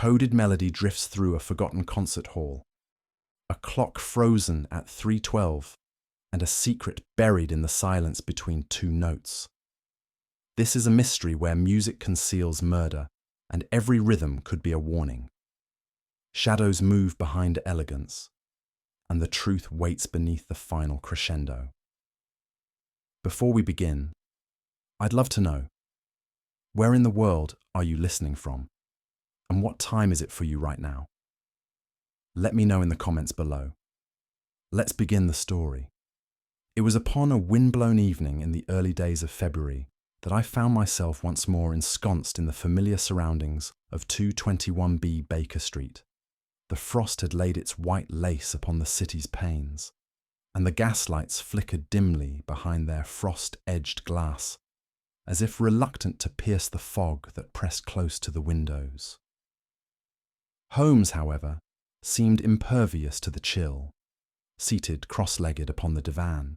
coded melody drifts through a forgotten concert hall, a clock frozen at 3:12, and a secret buried in the silence between two notes. This is a mystery where music conceals murder, and every rhythm could be a warning. Shadows move behind elegance, and the truth waits beneath the final crescendo. Before we begin, I'd love to know, where in the world are you listening from? And what time is it for you right now? Let me know in the comments below. Let's begin the story. It was upon a windblown evening in the early days of February that I found myself once more ensconced in the familiar surroundings of 221B Baker Street. The frost had laid its white lace upon the city's panes, and the gaslights flickered dimly behind their frost-edged glass, as if reluctant to pierce the fog that pressed close to the windows. Holmes, however, seemed impervious to the chill, seated cross-legged upon the divan,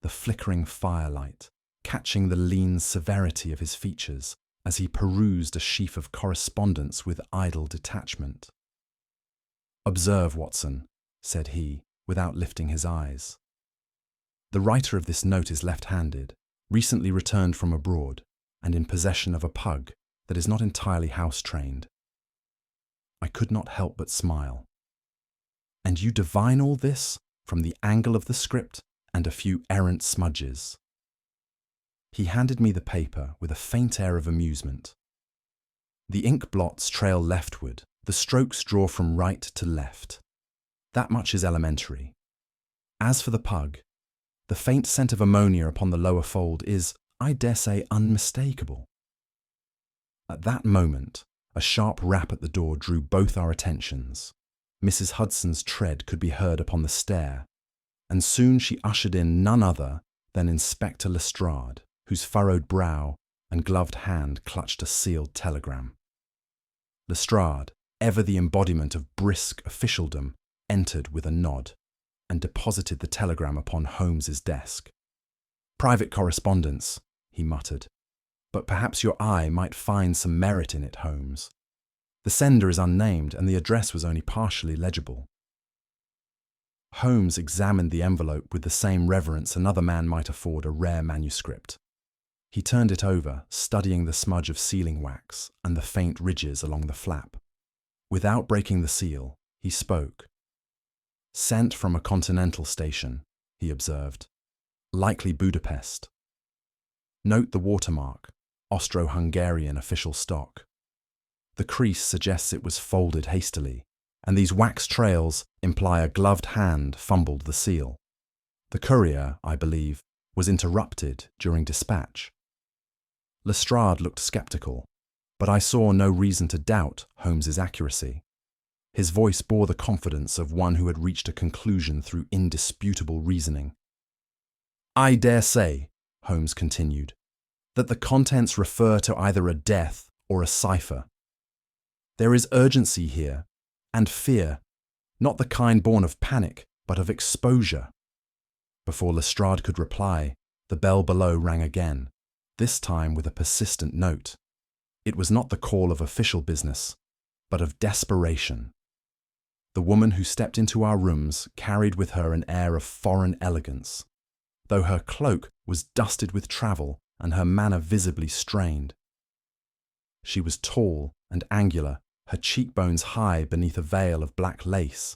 the flickering firelight catching the lean severity of his features as he perused a sheaf of correspondence with idle detachment. "Observe, Watson," said he, without lifting his eyes. "The writer of this note is left-handed, recently returned from abroad, and in possession of a pug that is not entirely house-trained." I could not help but smile. "And you divine all this from the angle of the script and a few errant smudges?" He handed me the paper with a faint air of amusement. "The ink blots trail leftward, the strokes draw from right to left. That much is elementary. As for the pug, the faint scent of ammonia upon the lower fold is, I dare say, unmistakable." At that moment, a sharp rap at the door drew both our attentions. Mrs. Hudson's tread could be heard upon the stair, and soon she ushered in none other than Inspector Lestrade, whose furrowed brow and gloved hand clutched a sealed telegram. Lestrade, ever the embodiment of brisk officialdom, entered with a nod and deposited the telegram upon Holmes's desk. "Private correspondence," he muttered, "but perhaps your eye might find some merit in it, Holmes. The sender is unnamed, and the address was only partially legible." Holmes examined the envelope with the same reverence another man might afford a rare manuscript. He turned it over, studying the smudge of sealing wax and the faint ridges along the flap. Without breaking the seal, he spoke. "Sent from a continental station," he observed. "Likely Budapest. Note the watermark, Austro-Hungarian official stock. The crease suggests it was folded hastily, and these wax trails imply a gloved hand fumbled the seal. The courier, I believe, was interrupted during dispatch." Lestrade looked sceptical, but I saw no reason to doubt Holmes's accuracy. His voice bore the confidence of one who had reached a conclusion through indisputable reasoning. "I dare say," Holmes continued, "that the contents refer to either a death or a cipher. There is urgency here, and fear, not the kind born of panic, but of exposure." Before Lestrade could reply, the bell below rang again, this time with a persistent note. It was not the call of official business, but of desperation. The woman who stepped into our rooms carried with her an air of foreign elegance, though her cloak was dusted with travel and her manner visibly strained. She was tall and angular, her cheekbones high beneath a veil of black lace,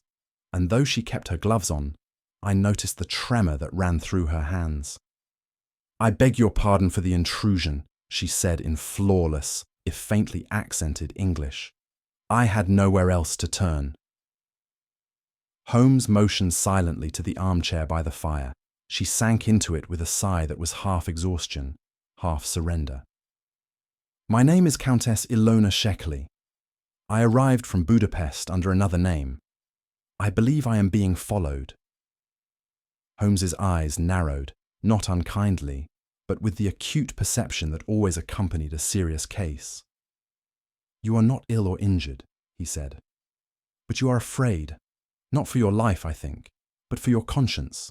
and though she kept her gloves on, I noticed the tremor that ran through her hands. "I beg your pardon for the intrusion," she said in flawless, if faintly accented English. "I had nowhere else to turn." Holmes motioned silently to the armchair by the fire. She sank into it with a sigh that was half exhaustion, half surrender. "My name is Countess Shekeley. I arrived from Budapest under another name. I believe I am being followed." Holmes's eyes narrowed, not unkindly, but with the acute perception that always accompanied a serious case. "You are not ill or injured," he said, "but you are afraid, not for your life, I think, but for your conscience."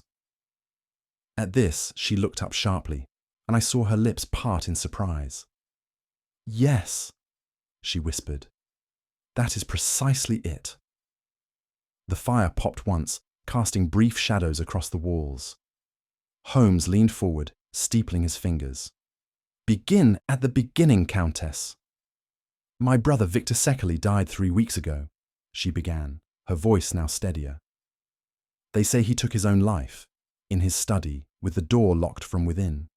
At this, she looked up sharply, and I saw her lips part in surprise. "Yes," she whispered. That is precisely it. The fire popped once, casting brief shadows across the walls. Holmes leaned forward, steepling his fingers. Begin at the beginning, Countess. My brother Victor Shekeley died 3 weeks ago, she began, her voice now steadier. They say he took his own life, in his study, with the door locked from within.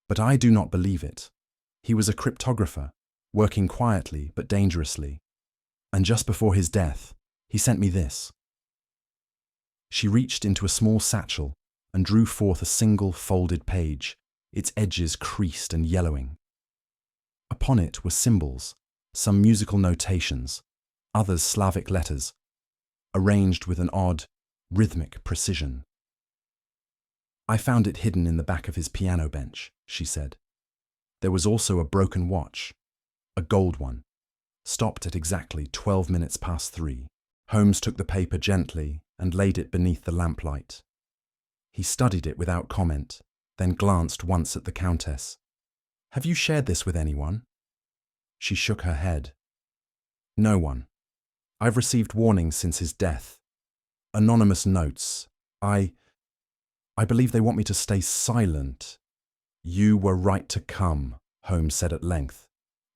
But I do not believe it. He was a cryptographer, working quietly but dangerously. And just before his death, he sent me this. She reached into a small satchel and drew forth a single folded page, its edges creased and yellowing. Upon it were symbols, some musical notations, others Slavic letters, arranged with an odd, rhythmic precision. I found it hidden in the back of his piano bench, she said. There was also a broken watch, a gold one, stopped at exactly 12 minutes past 3. Holmes took the paper gently and laid it beneath the lamplight. He studied it without comment, then glanced once at the Countess. Have you shared this with anyone? She shook her head. No one. I've received warnings since his death. Anonymous notes. I believe they want me to stay silent. You were right to come, Holmes said at length.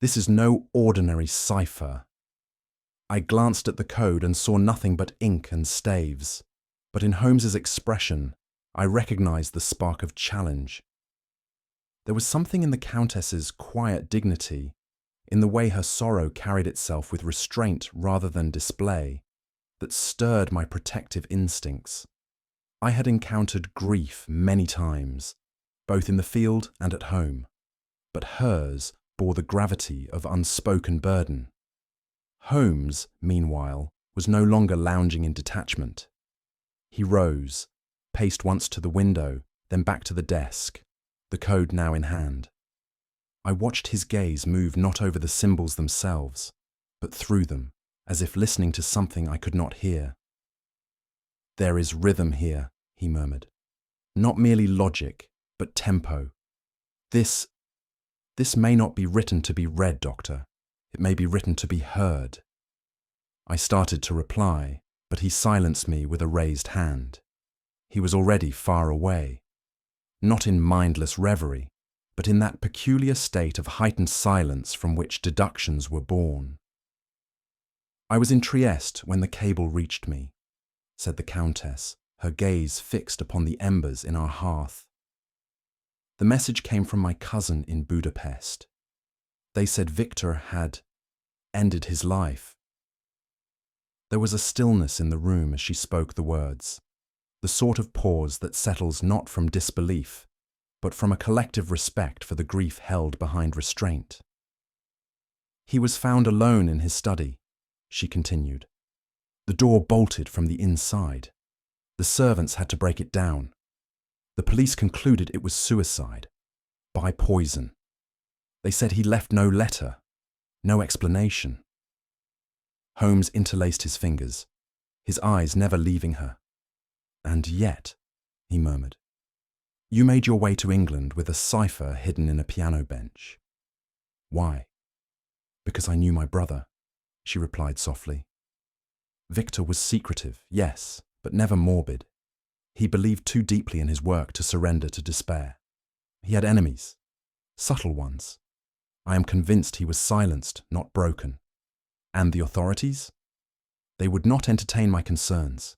This is no ordinary cipher. I glanced at the code and saw nothing but ink and staves, but in Holmes's expression, I recognized the spark of challenge. There was something in the Countess's quiet dignity, in the way her sorrow carried itself with restraint rather than display, that stirred my protective instincts. I had encountered grief many times, both in the field and at home, but hers bore the gravity of unspoken burden. Holmes, meanwhile, was no longer lounging in detachment. He rose, paced once to the window, then back to the desk, the code now in hand. I watched his gaze move not over the symbols themselves, but through them, as if listening to something I could not hear. There is rhythm here, he murmured. Not merely logic, but tempo. This may not be written to be read, Doctor. It may be written to be heard. I started to reply, but he silenced me with a raised hand. He was already far away, not in mindless reverie, but in that peculiar state of heightened silence from which deductions were born. I was in Trieste when the cable reached me, said the Countess, her gaze fixed upon the embers in our hearth. The message came from my cousin in Budapest. They said Victor had ended his life. There was a stillness in the room as she spoke the words, the sort of pause that settles not from disbelief, but from a collective respect for the grief held behind restraint. He was found alone in his study, she continued. The door bolted from the inside. The servants had to break it down. The police concluded it was suicide, by poison. They said he left no letter, no explanation. Holmes interlaced his fingers, his eyes never leaving her. And yet, he murmured, you made your way to England with a cipher hidden in a piano bench. Why? Because I knew my brother, she replied softly. Victor was secretive, yes, but never morbid. He believed too deeply in his work to surrender to despair. He had enemies, subtle ones. I am convinced he was silenced, not broken. And the authorities? They would not entertain my concerns.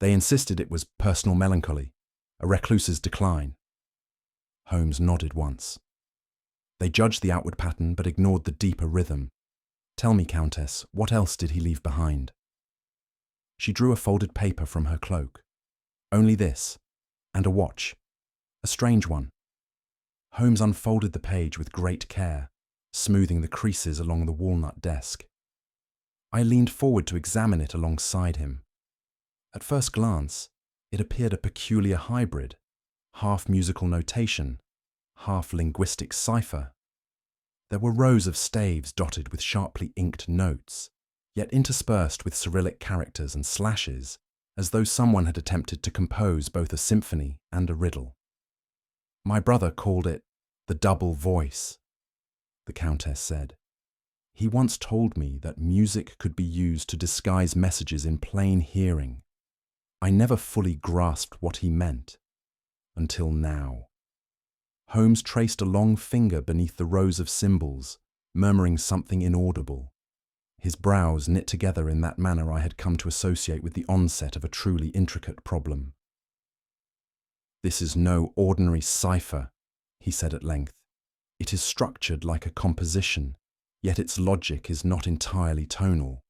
They insisted it was personal melancholy, a recluse's decline. Holmes nodded once. They judged the outward pattern but ignored the deeper rhythm. Tell me, Countess, what else did he leave behind? She drew a folded paper from her cloak. Only this, and a watch, a strange one. Holmes unfolded the page with great care, smoothing the creases along the walnut desk. I leaned forward to examine it alongside him. At first glance, it appeared a peculiar hybrid, half musical notation, half linguistic cipher. There were rows of staves dotted with sharply inked notes, yet interspersed with Cyrillic characters and slashes, as though someone had attempted to compose both a symphony and a riddle. My brother called it the double voice, the Countess said. He once told me that music could be used to disguise messages in plain hearing. I never fully grasped what he meant. Until now. Holmes traced a long finger beneath the rows of symbols, murmuring something inaudible. His brows knit together in that manner I had come to associate with the onset of a truly intricate problem. "This is no ordinary cipher," he said at length. "It is structured like a composition, yet its logic is not entirely tonal.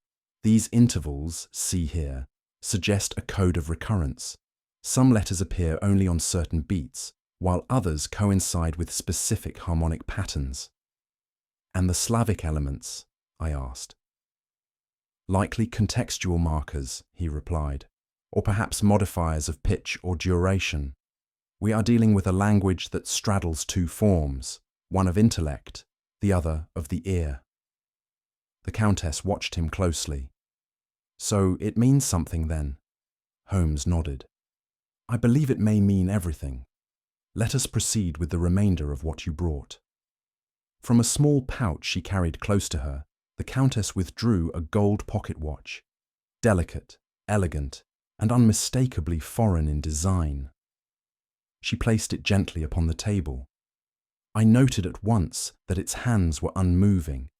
These intervals, see here, suggest a code of recurrence. Some letters appear only on certain beats, while others coincide with specific harmonic patterns." "And the Slavic elements?" I asked. "Likely contextual markers," he replied, "or perhaps modifiers of pitch or duration. We are dealing with a language that straddles two forms, one of intellect, the other of the ear." The Countess watched him closely. "So it means something then?" Holmes nodded. "I believe it may mean everything. Let us proceed with the remainder of what you brought." From a small pouch she carried close to her, the Countess withdrew a gold pocket watch, delicate, elegant, and unmistakably foreign in design. She placed it gently upon the table. I noted at once that its hands were unmoving,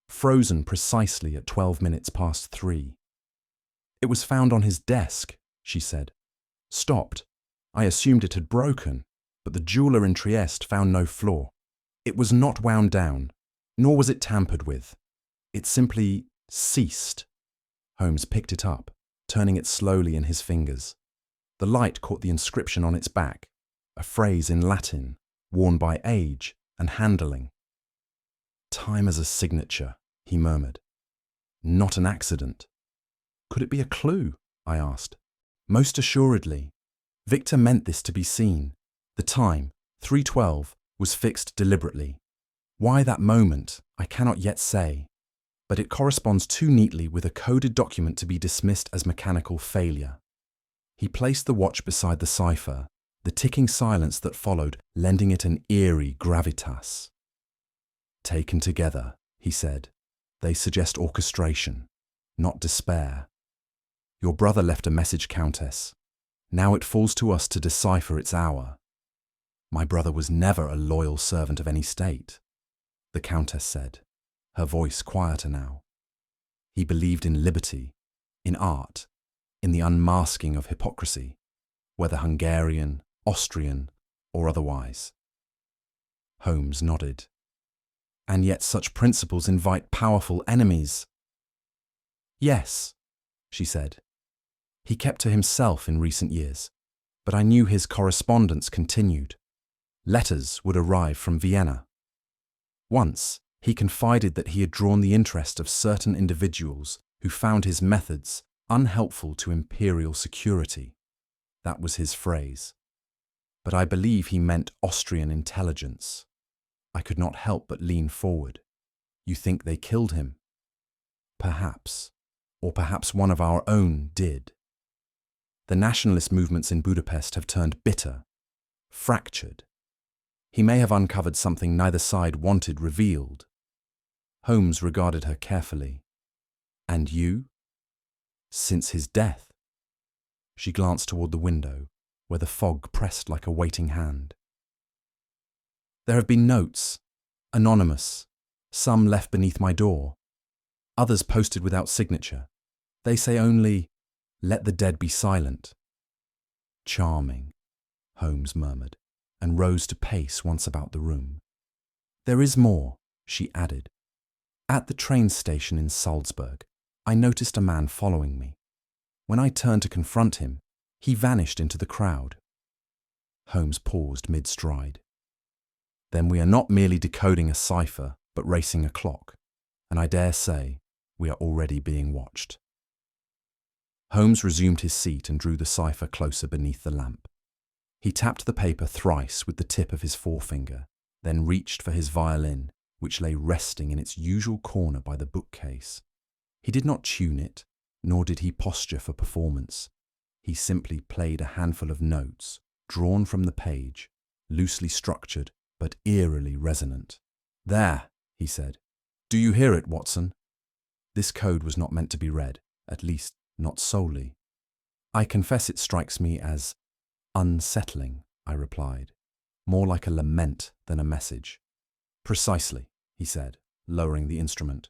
frozen precisely at 12 minutes past 3. "It was found on his desk," she said. "Stopped. I assumed it had broken, but the jeweller in Trieste found no flaw. It was not wound down, nor was it tampered with. It simply ceased." Holmes picked it up, turning it slowly in his fingers. The light caught the inscription on its back, a phrase in Latin, worn by age and handling. "Time as a signature," he murmured. "Not an accident." "Could it be a clue?" I asked. "Most assuredly. Victor meant this to be seen. The time, 3:12, was fixed deliberately. Why that moment, I cannot yet say, but it corresponds too neatly with a coded document to be dismissed as mechanical failure." He placed the watch beside the cipher, the ticking silence that followed lending it an eerie gravitas. "Taken together," he said, "they suggest orchestration, not despair. Your brother left a message, Countess. Now it falls to us to decipher its hour." "My brother was never a loyal servant of any state," the Countess said, her voice quieter now. "He believed in liberty, in art, in the unmasking of hypocrisy, whether Hungarian, Austrian, or otherwise." Holmes nodded. "And yet such principles invite powerful enemies." "Yes," she said. "He kept to himself in recent years, but I knew his correspondence continued. Letters would arrive from Vienna. Once, he confided that he had drawn the interest of certain individuals who found his methods unhelpful to imperial security. That was his phrase. But I believe he meant Austrian intelligence. I could not help but lean forward. "You think they killed him?" "Perhaps. Or perhaps one of our own did. The nationalist movements in Budapest have turned bitter, fractured. He may have uncovered something neither side wanted revealed." Holmes regarded her carefully. "And you?" "Since his death." She glanced toward the window, where the fog pressed like a waiting hand. "There have been notes, anonymous, some left beneath my door, others posted without signature. They say only, 'Let the dead be silent.'" "Charming," Holmes murmured, and rose to pace once about the room. "There is more," she added. "At the train station in Salzburg, I noticed a man following me. When I turned to confront him, he vanished into the crowd." Holmes paused mid-stride. "Then we are not merely decoding a cipher, but racing a clock, and I dare say we are already being watched." Holmes resumed his seat and drew the cipher closer beneath the lamp. He tapped the paper thrice with the tip of his forefinger, then reached for his violin, which lay resting in its usual corner by the bookcase. He did not tune it, nor did he posture for performance. He simply played a handful of notes, drawn from the page, loosely structured but eerily resonant. "There," he said. Do you hear it, Watson? This code was not meant to be read, at least not solely. I confess it strikes me as unsettling, I replied, more like a lament than a message. Precisely, he said, lowering the instrument.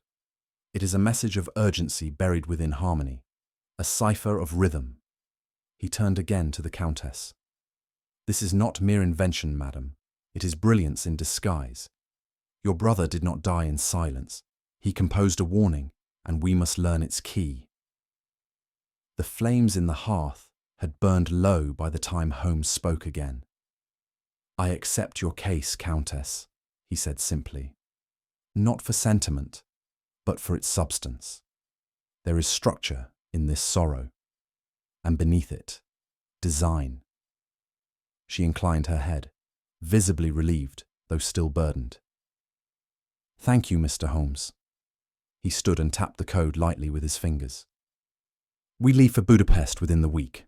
It is a message of urgency buried within harmony, a cipher of rhythm. He turned again to the Countess. This is not mere invention, madam. It is brilliance in disguise. Your brother did not die in silence. He composed a warning, and we must learn its key. The flames in the hearth had burned low by the time Holmes spoke again. I accept your case, Countess, he said simply. Not for sentiment, but for its substance. There is structure in this sorrow, and beneath it, design. She inclined her head, visibly relieved, though still burdened. Thank you, Mr. Holmes. He stood and tapped the code lightly with his fingers. We leave for Budapest within the week.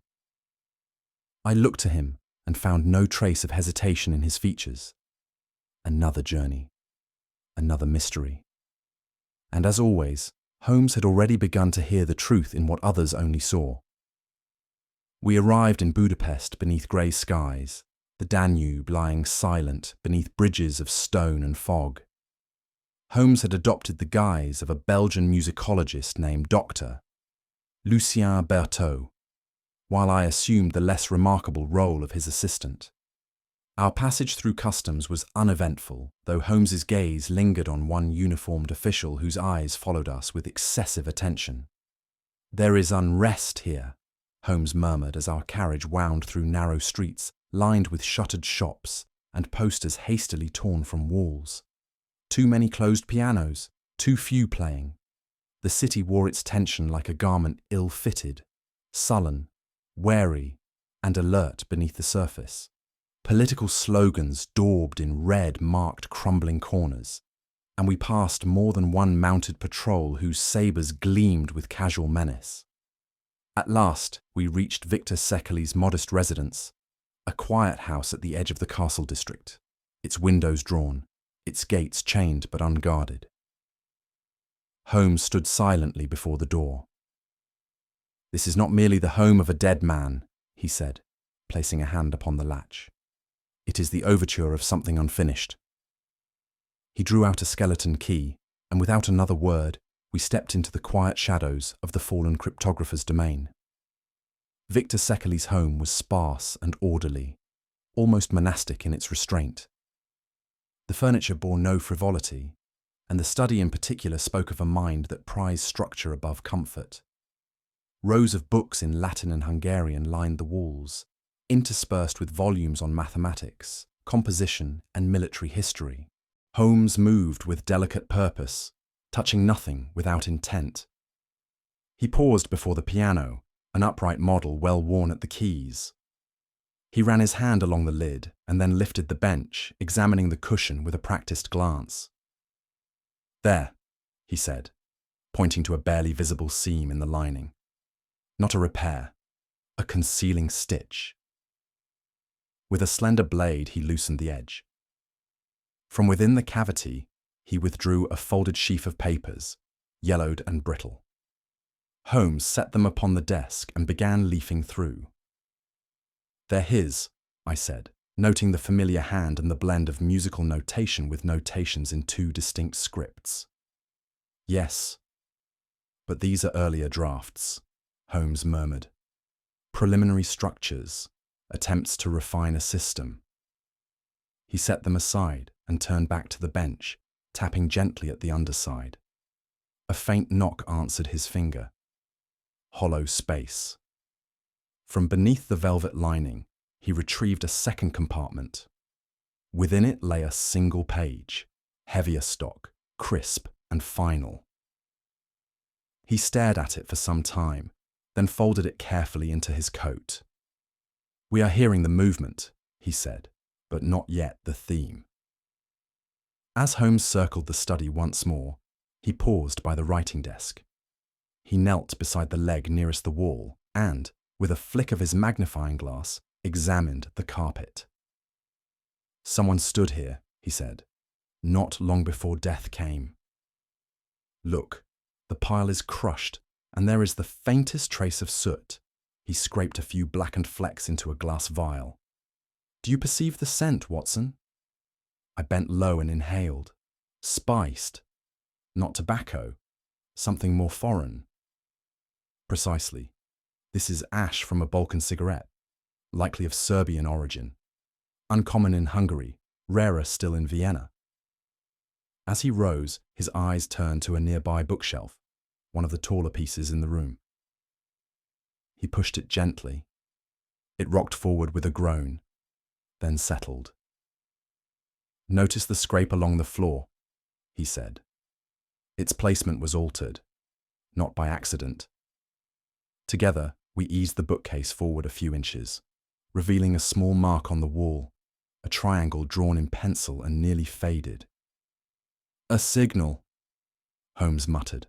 I looked to him and found no trace of hesitation in his features. Another journey. Another mystery. And as always, Holmes had already begun to hear the truth in what others only saw. We arrived in Budapest beneath grey skies, the Danube lying silent beneath bridges of stone and fog. Holmes had adopted the guise of a Belgian musicologist named Dr. Lucien Berthaud, while I assumed the less remarkable role of his assistant. Our passage through customs was uneventful, though Holmes's gaze lingered on one uniformed official whose eyes followed us with excessive attention. There is unrest here, Holmes murmured as our carriage wound through narrow streets lined with shuttered shops and posters hastily torn from walls. Too many closed pianos, too few playing. The city wore its tension like a garment ill-fitted, sullen, wary, and alert beneath the surface. Political slogans daubed in red marked crumbling corners, and we passed more than one mounted patrol whose sabres gleamed with casual menace. At last, we reached Victor Shekeley's modest residence, a quiet house at the edge of the castle district, its windows drawn, its gates chained but unguarded. Holmes stood silently before the door. This is not merely the home of a dead man, he said, placing a hand upon the latch. It is the overture of something unfinished. He drew out a skeleton key, and without another word, we stepped into the quiet shadows of the fallen cryptographer's domain. Victor Shekeley's home was sparse and orderly, almost monastic in its restraint. The furniture bore no frivolity, and the study in particular spoke of a mind that prized structure above comfort. Rows of books in Latin and Hungarian lined the walls, interspersed with volumes on mathematics, composition, and military history. Holmes moved with delicate purpose, touching nothing without intent. He paused before the piano, an upright model well worn at the keys. He ran his hand along the lid and then lifted the bench, examining the cushion with a practiced glance. There, he said, pointing to a barely visible seam in the lining. Not a repair, a concealing stitch. With a slender blade, he loosened the edge. From within the cavity, he withdrew a folded sheaf of papers, yellowed and brittle. Holmes set them upon the desk and began leafing through. They're his, I said, noting the familiar hand and the blend of musical notation with notations in two distinct scripts. Yes, but these are earlier drafts, Holmes murmured. Preliminary structures, attempts to refine a system. He set them aside and turned back to the bench, tapping gently at the underside. A faint knock answered his finger. Hollow space. From beneath the velvet lining, he retrieved a second compartment. Within it lay a single page, heavier stock, crisp and final. He stared at it for some time, then folded it carefully into his coat. We are hearing the movement, he said, but not yet the theme. As Holmes circled the study once more, he paused by the writing desk. He knelt beside the leg nearest the wall and, with a flick of his magnifying glass, examined the carpet. Someone stood here, he said, not long before death came. Look, the pile is crushed, and there is the faintest trace of soot. He scraped a few blackened flecks into a glass vial. Do you perceive the scent, Watson? I bent low and inhaled. Spiced. Not tobacco. Something more foreign. Precisely. This is ash from a Balkan cigarette, likely of Serbian origin. Uncommon in Hungary, rarer still in Vienna. As he rose, his eyes turned to a nearby bookshelf, one of the taller pieces in the room. He pushed it gently. It rocked forward with a groan, then settled. Notice the scrape along the floor, he said. Its placement was altered, not by accident. Together, we eased the bookcase forward a few inches, revealing a small mark on the wall, a triangle drawn in pencil and nearly faded. A signal, Holmes muttered.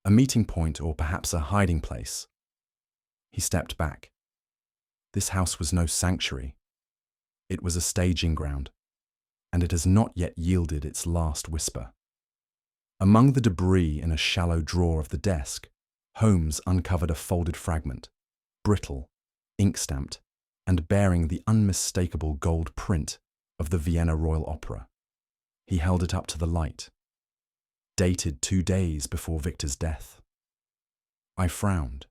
A meeting point or perhaps a hiding place. He stepped back. This house was no sanctuary. It was a staging ground, and it has not yet yielded its last whisper. Among the debris in a shallow drawer of the desk, Holmes uncovered a folded fragment, brittle, ink-stamped, and bearing the unmistakable gold print of the Vienna Royal Opera. He held it up to the light. Dated 2 days before Victor's death. I frowned.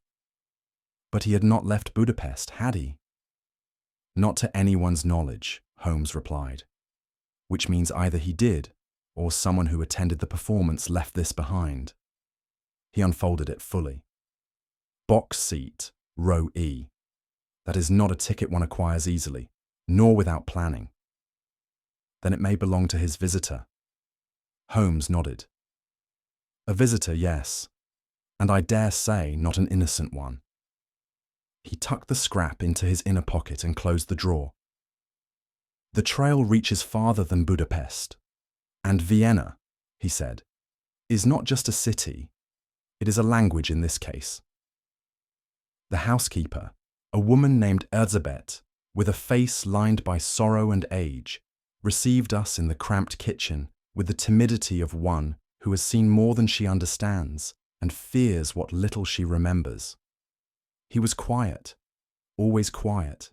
But he had not left Budapest, had he? Not to anyone's knowledge, Holmes replied, which means either he did, or someone who attended the performance left this behind. He unfolded it fully. Box seat, row E. That is not a ticket one acquires easily, nor without planning. Then it may belong to his visitor. Holmes nodded. A visitor, yes, and I dare say not an innocent one. He tucked the scrap into his inner pocket and closed the drawer. The trail reaches farther than Budapest, and Vienna, he said, is not just a city, it is a language in this case. The housekeeper, a woman named Elizabeth, with a face lined by sorrow and age, received us in the cramped kitchen with the timidity of one who has seen more than she understands and fears what little she remembers. He was quiet, always quiet,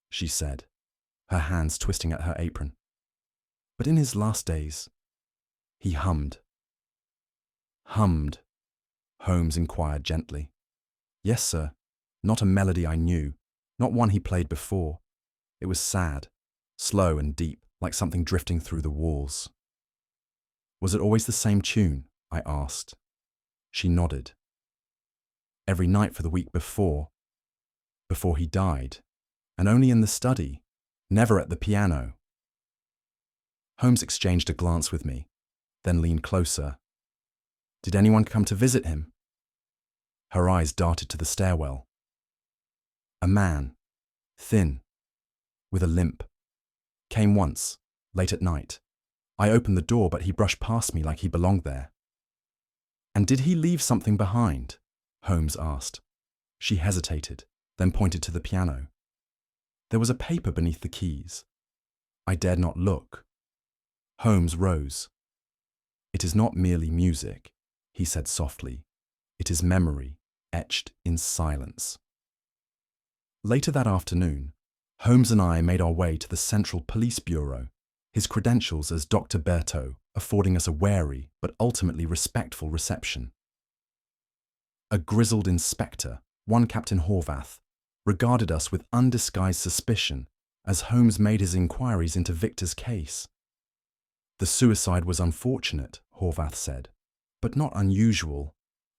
she said, her hands twisting at her apron. But in his last days, he hummed. Hummed? Holmes inquired gently. Yes, sir. Not a melody I knew, not one he played before. It was sad, slow and deep, like something drifting through the walls. Was it always the same tune? I asked. She nodded. Every night for the week before he died, and only in the study, never at the piano. Holmes exchanged a glance with me, then leaned closer. Did anyone come to visit him? Her eyes darted to the stairwell. A man, thin, with a limp, came once, late at night. I opened the door, but he brushed past me like he belonged there. And did he leave something behind? Holmes asked. She hesitated, then pointed to the piano. There was a paper beneath the keys. I dared not look. Holmes rose. It is not merely music, he said softly. It is memory, etched in silence. Later that afternoon, Holmes and I made our way to the Central Police Bureau, his credentials as Dr. Berthaud affording us a wary but ultimately respectful reception. A grizzled inspector, one Captain Horvath, regarded us with undisguised suspicion as Holmes made his inquiries into Victor's case. The suicide was unfortunate, Horvath said, but not unusual.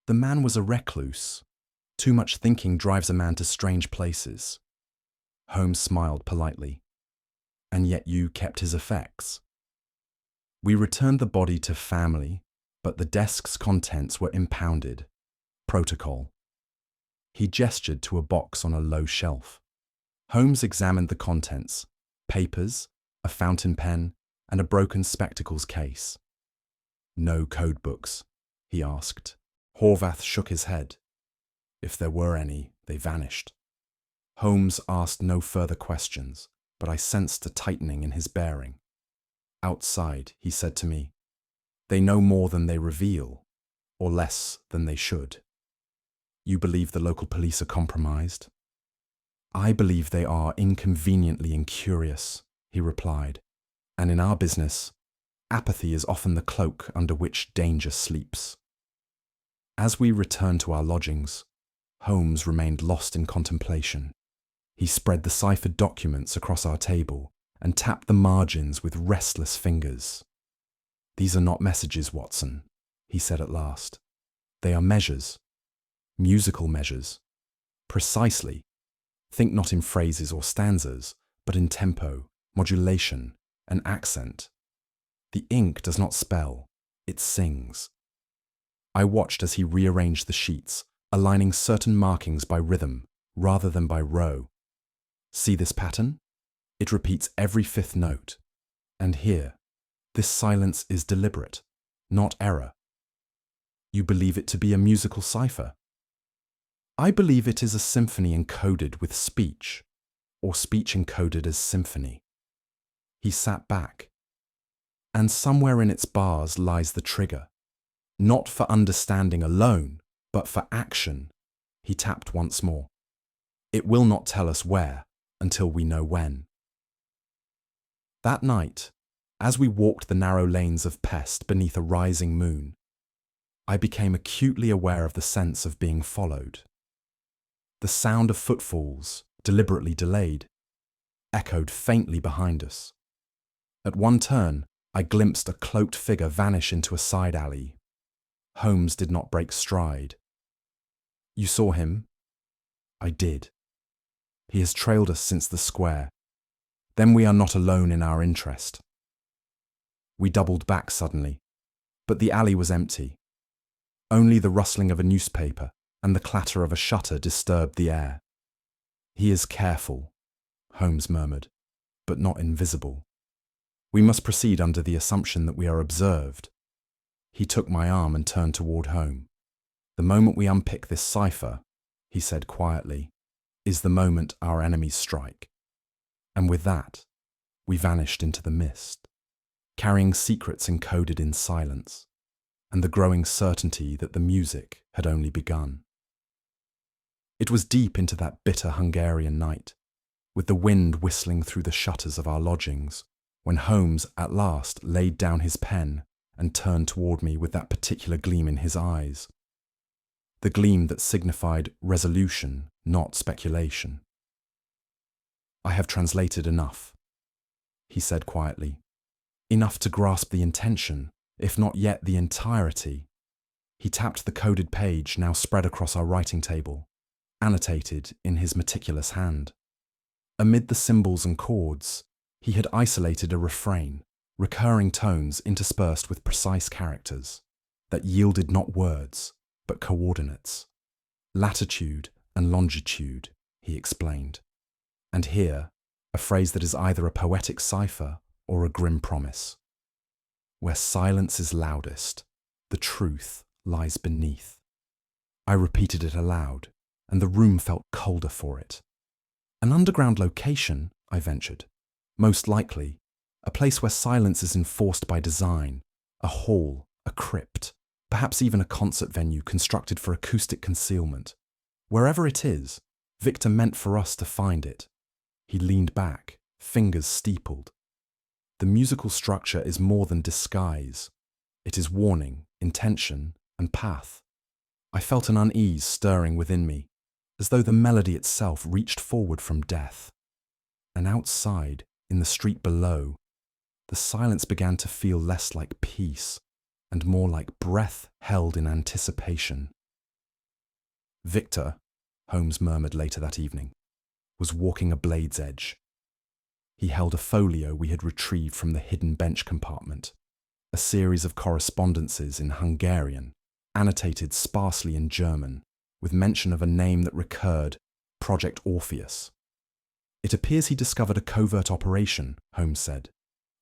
The man was a recluse. Too much thinking drives a man to strange places. Holmes smiled politely. And yet you kept his effects. We returned the body to family, but the desk's contents were impounded. Protocol. He gestured to a box on a low shelf. Holmes examined the contents, papers, a fountain pen, and a broken spectacles case. No code books, he asked. Horvath shook his head. If there were any, they vanished. Holmes asked no further questions, but I sensed a tightening in his bearing. Outside, he said to me, they know more than they reveal. or less than they should. You believe the local police are compromised? I believe they are inconveniently incurious, he replied, and in our business, apathy is often the cloak under which danger sleeps. As we returned to our lodgings, Holmes remained lost in contemplation. He spread the ciphered documents across our table and tapped the margins with restless fingers. "These are not messages, Watson," he said at last. "They are measures. Musical measures. Precisely. Think not in phrases or stanzas, but in tempo, modulation, and accent. The ink does not spell, it sings." I watched as he rearranged the sheets, aligning certain markings by rhythm rather than by row. "See this pattern? It repeats every fifth note. And here, this silence is deliberate, not error. You believe it to be a musical cipher?" "I believe it is a symphony encoded with speech, or speech encoded as symphony." He sat back. "And somewhere in its bars lies the trigger, not for understanding alone, but for action." He tapped once more. "It will not tell us where until we know when." That night, as we walked the narrow lanes of Pest beneath a rising moon, I became acutely aware of the sense of being followed. The sound of footfalls, deliberately delayed, echoed faintly behind us. At one turn, I glimpsed a cloaked figure vanish into a side alley. Holmes did not break stride. "You saw him?" "I did. He has trailed us since the square. Then we are not alone in our interest." We doubled back suddenly, but the alley was empty. Only the rustling of a newspaper and the clatter of a shutter disturbed the air. "He is careful," Holmes murmured, "but not invisible. We must proceed under the assumption that we are observed." He took my arm and turned toward home. "The moment we unpick this cipher," he said quietly, "is the moment our enemies strike." And with that, we vanished into the mist, carrying secrets encoded in silence, and the growing certainty that the music had only begun. It was deep into that bitter Hungarian night, with the wind whistling through the shutters of our lodgings, when Holmes at last laid down his pen and turned toward me with that particular gleam in his eyes. The gleam that signified resolution, not speculation. "I have translated enough," he said quietly. "Enough to grasp the intention, if not yet the entirety." He tapped the coded page now spread across our writing table, annotated in his meticulous hand. Amid the symbols and chords, he had isolated a refrain, recurring tones interspersed with precise characters that yielded not words, but coordinates. "Latitude and longitude," he explained. And here, a phrase that is either a poetic cipher or a grim promise. "Where silence is loudest, the truth lies beneath." I repeated it aloud, and the room felt colder for it. "An underground location," I ventured. "Most likely, a place where silence is enforced by design, a hall, a crypt, perhaps even a concert venue constructed for acoustic concealment. Wherever it is, Victor meant for us to find it." He leaned back, fingers steepled. "The musical structure is more than disguise. It is warning, intention, and path." I felt an unease stirring within me, as though the melody itself reached forward from death. And outside, in the street below, the silence began to feel less like peace and more like breath held in anticipation. "Victor," Holmes murmured later that evening, "was walking a blade's edge." He held a folio we had retrieved from the hidden bench compartment, a series of correspondences in Hungarian, annotated sparsely in German, with mention of a name that recurred, Project Orpheus. "It appears he discovered a covert operation," Holmes said.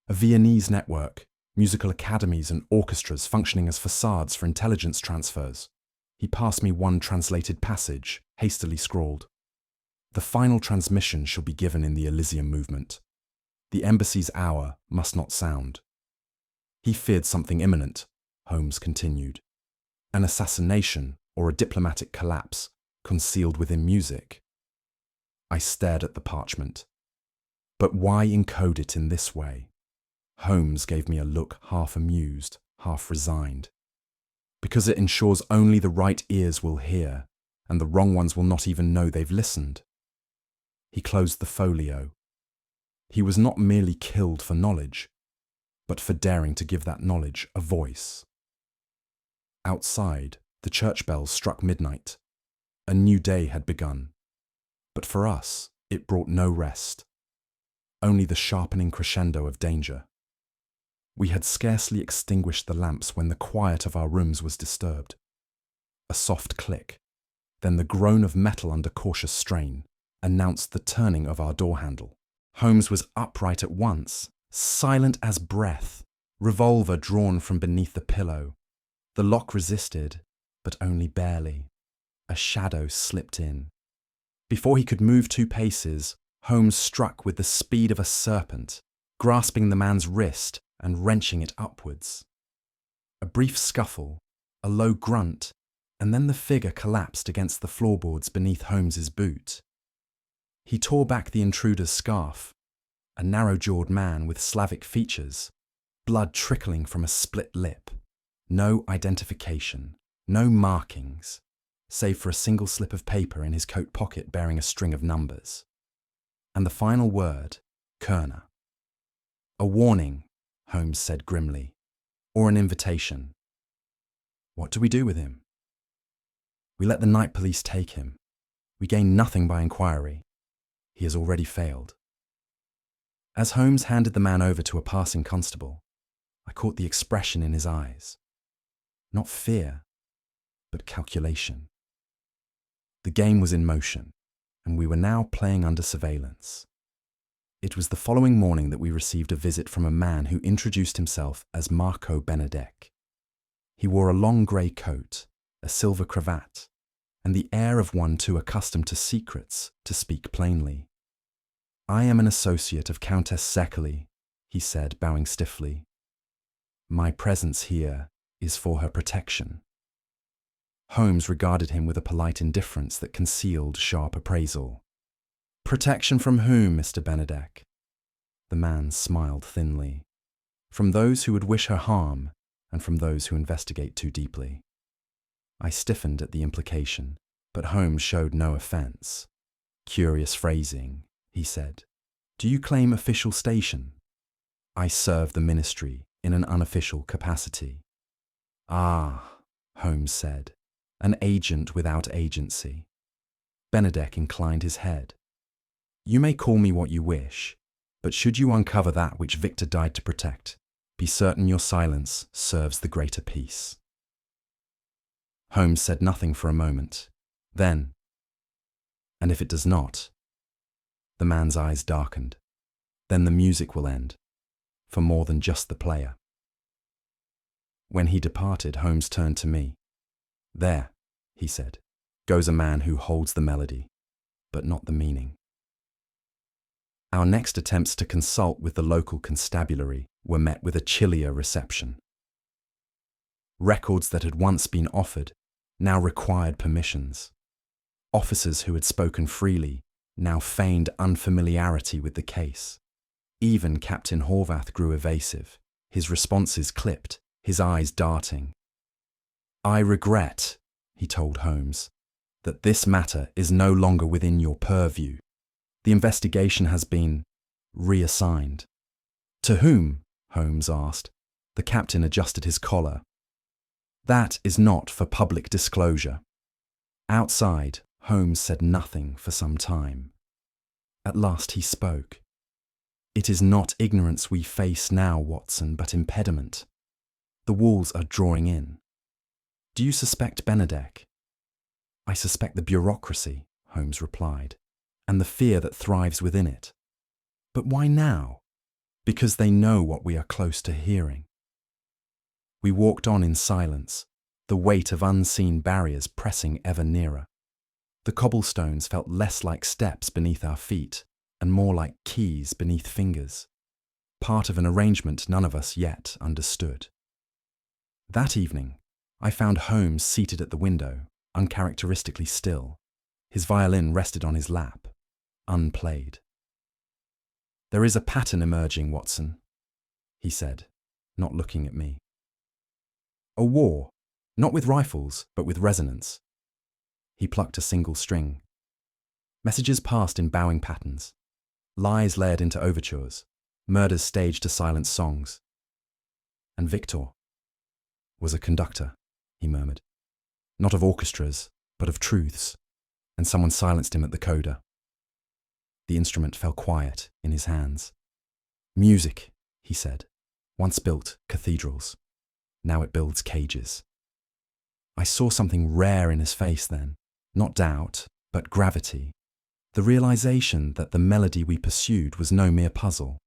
"A Viennese network, musical academies and orchestras functioning as facades for intelligence transfers." He passed me one translated passage, hastily scrawled. "The final transmission shall be given in the Elysium movement. The embassy's hour must not sound." He feared something imminent, Holmes continued. An assassination or a diplomatic collapse concealed within music? I stared at the parchment. But why encode it in this way? Holmes gave me a look half amused, half resigned. Because it ensures only the right ears will hear, and the wrong ones will not even know they've listened. He closed the folio. He was not merely killed for knowledge, but for daring to give that knowledge a voice. Outside, the church bells struck midnight. A new day had begun. But for us, it brought no rest, only the sharpening crescendo of danger. We had scarcely extinguished the lamps when the quiet of our rooms was disturbed. A soft click, then the groan of metal under cautious strain, announced the turning of our door handle. Holmes was upright at once, silent as breath, revolver drawn from beneath the pillow. The lock resisted, but only barely. A shadow slipped in. Before he could move 2 paces, Holmes struck with the speed of a serpent, grasping the man's wrist and wrenching it upwards. A brief scuffle, a low grunt, and then the figure collapsed against the floorboards beneath Holmes's boot. He tore back the intruder's scarf, a narrow-jawed man with Slavic features, blood trickling from a split lip. No identification, no markings, save for a single slip of paper in his coat pocket bearing a string of numbers. And the final word, Kerner. A warning, Holmes said grimly, or an invitation. What do we do with him? We let the night police take him. We gain nothing by inquiry. He has already failed. As Holmes handed the man over to a passing constable, I caught the expression in his eyes. Not fear, but calculation. The game was in motion, and we were now playing under surveillance. It was the following morning that we received a visit from a man who introduced himself as Marco Benedic. He wore a long grey coat, a silver cravat, and the air of one too accustomed to secrets to speak plainly. "I am an associate of Countess Shekeley," he said, bowing stiffly. "My presence here is for her protection." Holmes regarded him with a polite indifference that concealed sharp appraisal. "Protection from whom, Mr. Benedic?" The man smiled thinly. "From those who would wish her harm, and from those who investigate too deeply." I stiffened at the implication, but Holmes showed no offence. "Curious phrasing," he said. "Do you claim official station?" "I serve the ministry in an unofficial capacity." "Ah," Holmes said, "an agent without agency." Benedic inclined his head. "You may call me what you wish, but should you uncover that which Victor died to protect, be certain your silence serves the greater peace." Holmes said nothing for a moment. Then, "And if it does not?" The man's eyes darkened. "Then the music will end, for more than just the player." When he departed, Holmes turned to me. "There," he said, "goes a man who holds the melody, but not the meaning." Our next attempts to consult with the local constabulary were met with a chillier reception. Records that had once been offered now required permissions. Officers who had spoken freely now feigned unfamiliarity with the case. Even Captain Horvath grew evasive, his responses clipped, his eyes darting. "I regret," he told Holmes, "that this matter is no longer within your purview. The investigation has been reassigned." "To whom?" Holmes asked. The captain adjusted his collar. "That is not for public disclosure." Outside, Holmes said nothing for some time. At last he spoke. "It is not ignorance we face now, Watson, but impediment. The walls are drawing in. Do you suspect Benedic?" "I suspect the bureaucracy," Holmes replied, "and the fear that thrives within it." "But why now?" "Because they know what we are close to hearing." We walked on in silence, the weight of unseen barriers pressing ever nearer. The cobblestones felt less like steps beneath our feet and more like keys beneath fingers, part of an arrangement none of us yet understood. That evening, I found Holmes seated at the window, uncharacteristically still. His violin rested on his lap, unplayed. "There is a pattern emerging, Watson," he said, not looking at me. "A war, not with rifles, but with resonance." He plucked a single string. Messages passed in bowing patterns, lies layered into overtures, murders staged to silence songs. And Victor was a conductor, he murmured. Not of orchestras, but of truths, and someone silenced him at the coda. The instrument fell quiet in his hands. "Music," he said, "once built cathedrals. Now it builds cages." I saw something rare in his face then, not doubt, but gravity. The realization that the melody we pursued was no mere puzzle.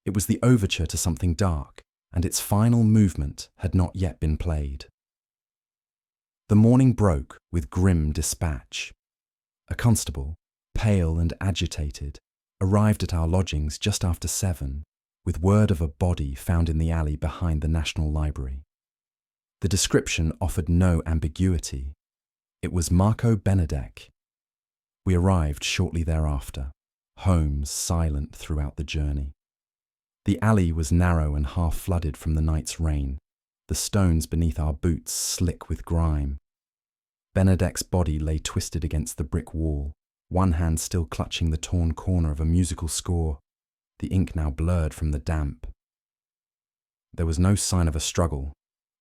It was the overture to something dark, and its final movement had not yet been played. The morning broke with grim dispatch. A constable, pale and agitated, arrived at our lodgings just after 7, with word of a body found in the alley behind the National Library. The description offered no ambiguity. It was Marco Benedic. We arrived shortly thereafter, Holmes silent throughout the journey. The alley was narrow and half flooded from the night's rain, the stones beneath our boots slick with grime. Benedict's body lay twisted against the brick wall, one hand still clutching the torn corner of a musical score, the ink now blurred from the damp. "There was no sign of a struggle,"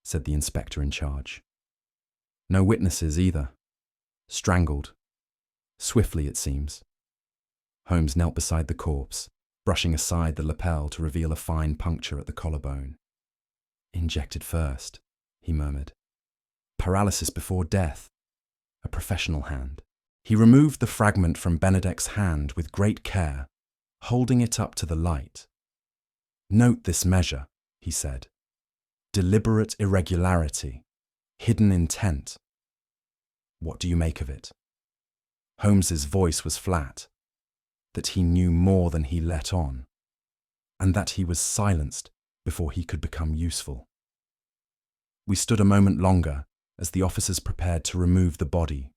said the inspector in charge. "No witnesses either. Strangled. Swiftly, it seems." Holmes knelt beside the corpse, brushing aside the lapel to reveal a fine puncture at the collarbone. "Injected first," he murmured. "Paralysis before death. A professional hand." He removed the fragment from Benedict's hand with great care, holding it up to the light. "Note this measure," he said. "Deliberate irregularity, hidden intent. What do you make of it?" Holmes's voice was flat, that he knew more than he let on, and that he was silenced before he could become useful. We stood a moment longer as the officers prepared to remove the body.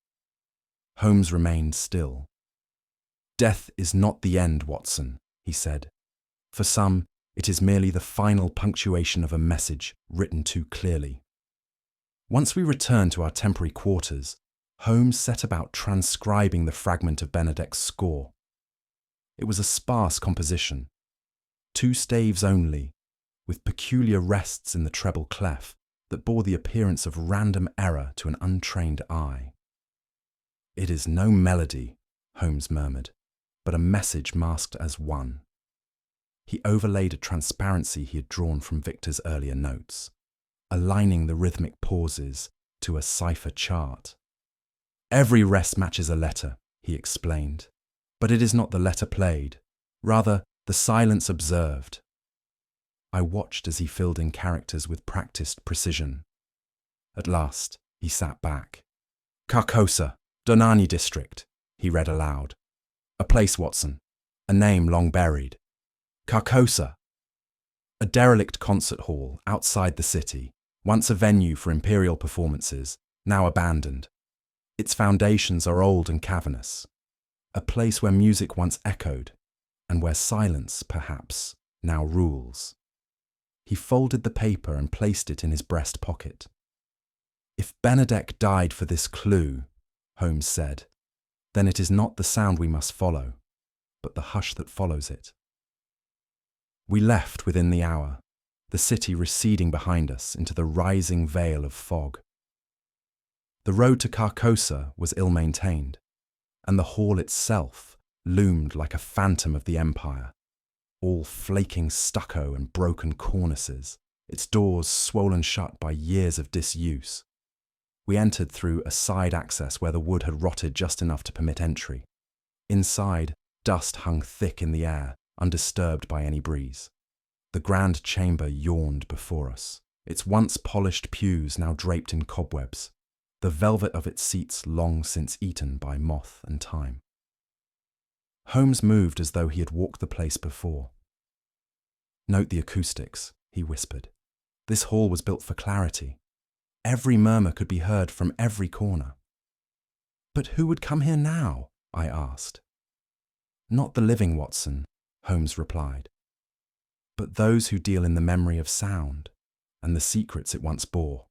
Holmes remained still. "Death is not the end, Watson," he said. "For some, it is merely the final punctuation of a message written too clearly." Once we returned to our temporary quarters, Holmes set about transcribing the fragment of Benedict's score. It was a sparse composition, 2 staves only, with peculiar rests in the treble clef that bore the appearance of random error to an untrained eye. "It is no melody," Holmes murmured, "but a message masked as one." He overlaid a transparency he had drawn from Victor's earlier notes, aligning the rhythmic pauses to a cipher chart. "Every rest matches a letter," he explained, "but it is not the letter played, rather the silence observed." I watched as he filled in characters with practiced precision. At last, he sat back. "Carcosa, Donani district," he read aloud. "A place, Watson, a name long buried. Carcosa. A derelict concert hall outside the city, once a venue for imperial performances, now abandoned. Its foundations are old and cavernous. A place where music once echoed, and where silence, perhaps, now rules." He folded the paper and placed it in his breast pocket. "If Benedict died for this clue," Holmes said, "then it is not the sound we must follow, but the hush that follows it." We left within the hour, the city receding behind us into the rising veil of fog. The road to Carcosa was ill-maintained, and the hall itself loomed like a phantom of the empire, all flaking stucco and broken cornices, its doors swollen shut by years of disuse. We entered through a side access where the wood had rotted just enough to permit entry. Inside, dust hung thick in the air, undisturbed by any breeze. The grand chamber yawned before us, its once polished pews now draped in cobwebs, the velvet of its seats long since eaten by moth and time. Holmes moved as though he had walked the place before. "Note the acoustics," he whispered. "This hall was built for clarity. Every murmur could be heard from every corner. "But who would come here now?" I asked. "Not the living, Watson," Holmes replied, "but those who deal in the memory of sound and the secrets it once bore."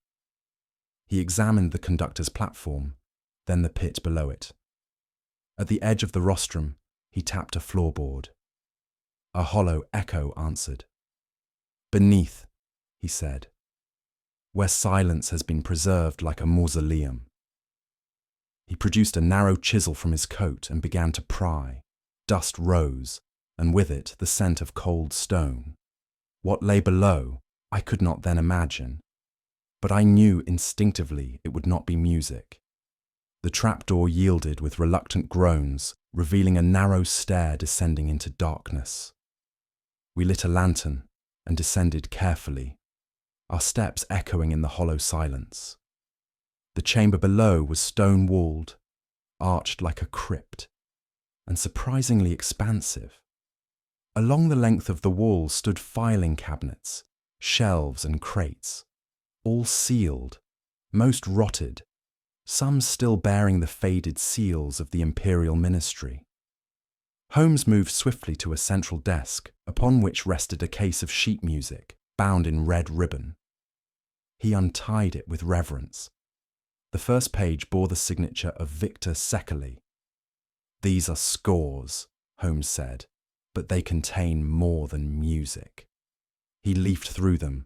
He examined the conductor's platform, then the pit below it. At the edge of the rostrum, he tapped a floorboard. A hollow echo answered. "Beneath," he said, "where silence has been preserved like a mausoleum." He produced a narrow chisel from his coat and began to pry. Dust rose, and with it the scent of cold stone. What lay below, I could not then imagine, but I knew instinctively it would not be music. The trapdoor yielded with reluctant groans, revealing a narrow stair descending into darkness. We lit a lantern and descended carefully, our steps echoing in the hollow silence. The chamber below was stone-walled, arched like a crypt, and surprisingly expansive. Along the length of the wall stood filing cabinets, shelves and crates, all sealed, most rotted, some still bearing the faded seals of the imperial ministry. Holmes moved swiftly to a central desk, upon which rested a case of sheet music, bound in red ribbon. He untied it with reverence. The first page bore the signature of Victor Shekeley. "These are scores," Holmes said, "but they contain more than music." He leafed through them.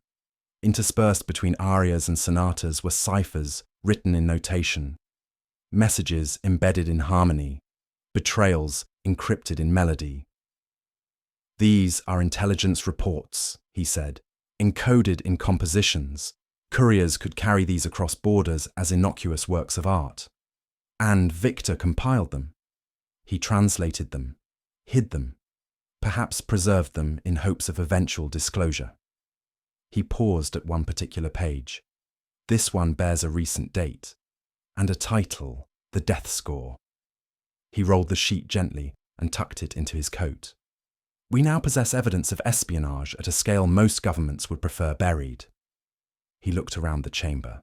Interspersed between arias and sonatas were ciphers written in notation, messages embedded in harmony, betrayals encrypted in melody. "These are intelligence reports," he said, "encoded in compositions. Couriers could carry these across borders as innocuous works of art. And Victor compiled them. He translated them, hid them, perhaps preserved them in hopes of eventual disclosure." He paused at one particular page. This one bears a recent date, and a title, "The Death Score." He rolled the sheet gently and tucked it into his coat. "We now possess evidence of espionage at a scale most governments would prefer buried." He looked around the chamber.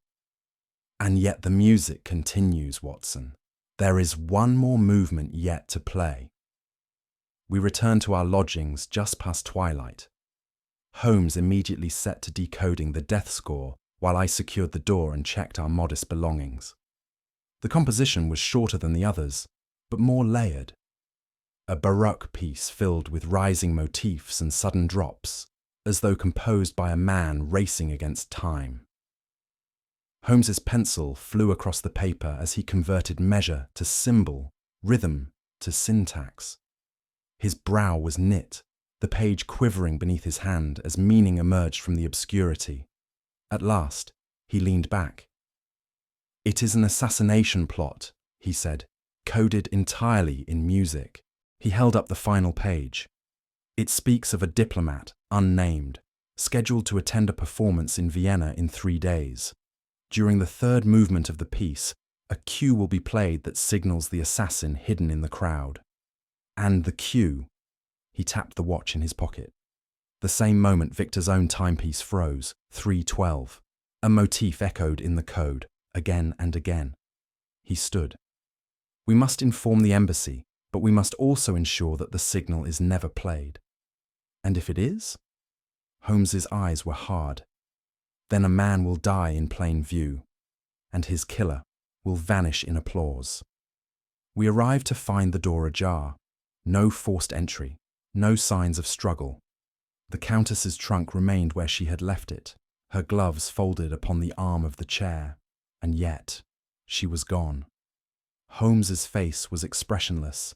"And yet the music continues, Watson. There is one more movement yet to play." We returned to our lodgings just past twilight. Holmes immediately set to decoding the death score while I secured the door and checked our modest belongings. The composition was shorter than the others, but more layered. A baroque piece filled with rising motifs and sudden drops, as though composed by a man racing against time. Holmes's pencil flew across the paper as he converted measure to symbol, rhythm to syntax. His brow was knit, the page quivering beneath his hand as meaning emerged from the obscurity. At last, he leaned back. "It is an assassination plot," he said, "coded entirely in music." He held up the final page. "It speaks of a diplomat, unnamed, scheduled to attend a performance in Vienna in 3 days. During the third movement of the piece, a cue will be played that signals the assassin hidden in the crowd. And the cue," he tapped the watch in his pocket. The same moment Victor's own timepiece froze, 3:12. A motif echoed in the code, again and again. He stood. "We must inform the embassy, but we must also ensure that the signal is never played." "And if it is?" Holmes's eyes were hard. "Then a man will die in plain view, and his killer will vanish in applause." We arrived to find the door ajar. No forced entry, no signs of struggle. The Countess's trunk remained where she had left it, her gloves folded upon the arm of the chair, and yet she was gone. Holmes's face was expressionless,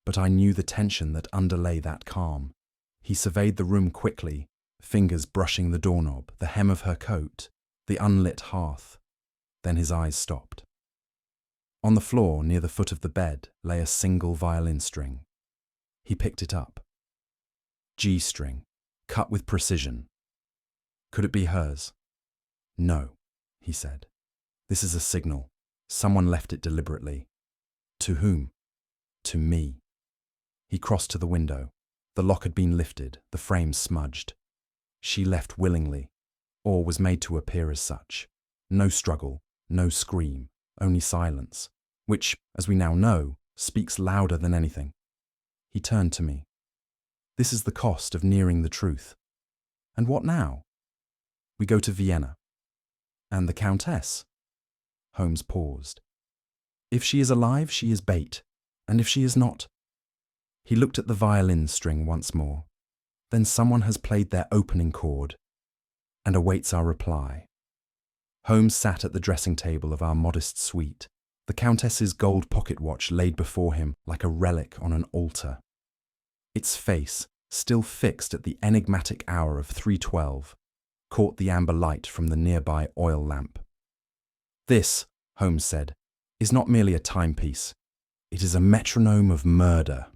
but I knew the tension that underlay that calm. He surveyed the room quickly, fingers brushing the doorknob, the hem of her coat, the unlit hearth. Then his eyes stopped. On the floor near the foot of the bed lay a single violin string. He picked it up. G string, cut with precision. Could it be hers? "No," he said. "This is a signal. Someone left it deliberately." "To whom?" "To me." He crossed to the window. The lock had been lifted, the frame smudged. "She left willingly, or was made to appear as such. No struggle, no scream, only silence, which, as we now know, speaks louder than anything. He turned to me. This is the cost of nearing the truth. And what now? We go to Vienna. And the Countess? Holmes paused. If she is alive, she is bait, and if she is not... He looked at the violin string once more. Then someone has played their opening chord, and awaits our reply. Holmes sat at the dressing table of our modest suite, the Countess's gold pocket watch laid before him like a relic on an altar. Its face, still fixed at the enigmatic hour of 3:12, caught the amber light from the nearby oil lamp. This, Holmes said, is not merely a timepiece. It is a metronome of murder.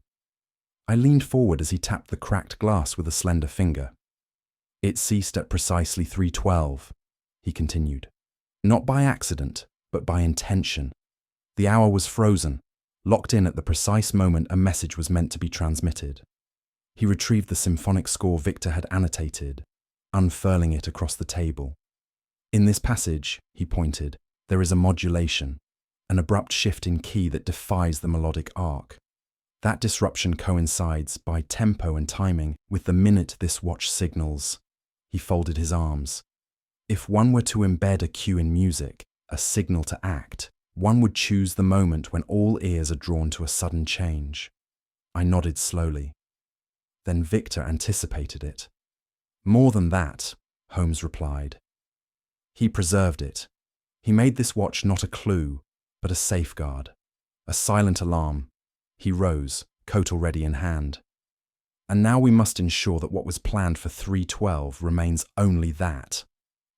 I leaned forward as he tapped the cracked glass with a slender finger. It ceased at precisely 3:12, he continued. Not by accident, but by intention. The hour was frozen, locked in at the precise moment a message was meant to be transmitted. He retrieved the symphonic score Victor had annotated, unfurling it across the table. In this passage, he pointed, there is a modulation, an abrupt shift in key that defies the melodic arc. That disruption coincides, by tempo and timing, with the minute this watch signals. He folded his arms. If one were to embed a cue in music, a signal to act, one would choose the moment when all ears are drawn to a sudden change. I nodded slowly. Then Victor anticipated it. More than that, Holmes replied. He preserved it. He made this watch not a clue, but a safeguard, a silent alarm. He rose, coat already in hand. And now we must ensure that what was planned for 3:12 remains only that,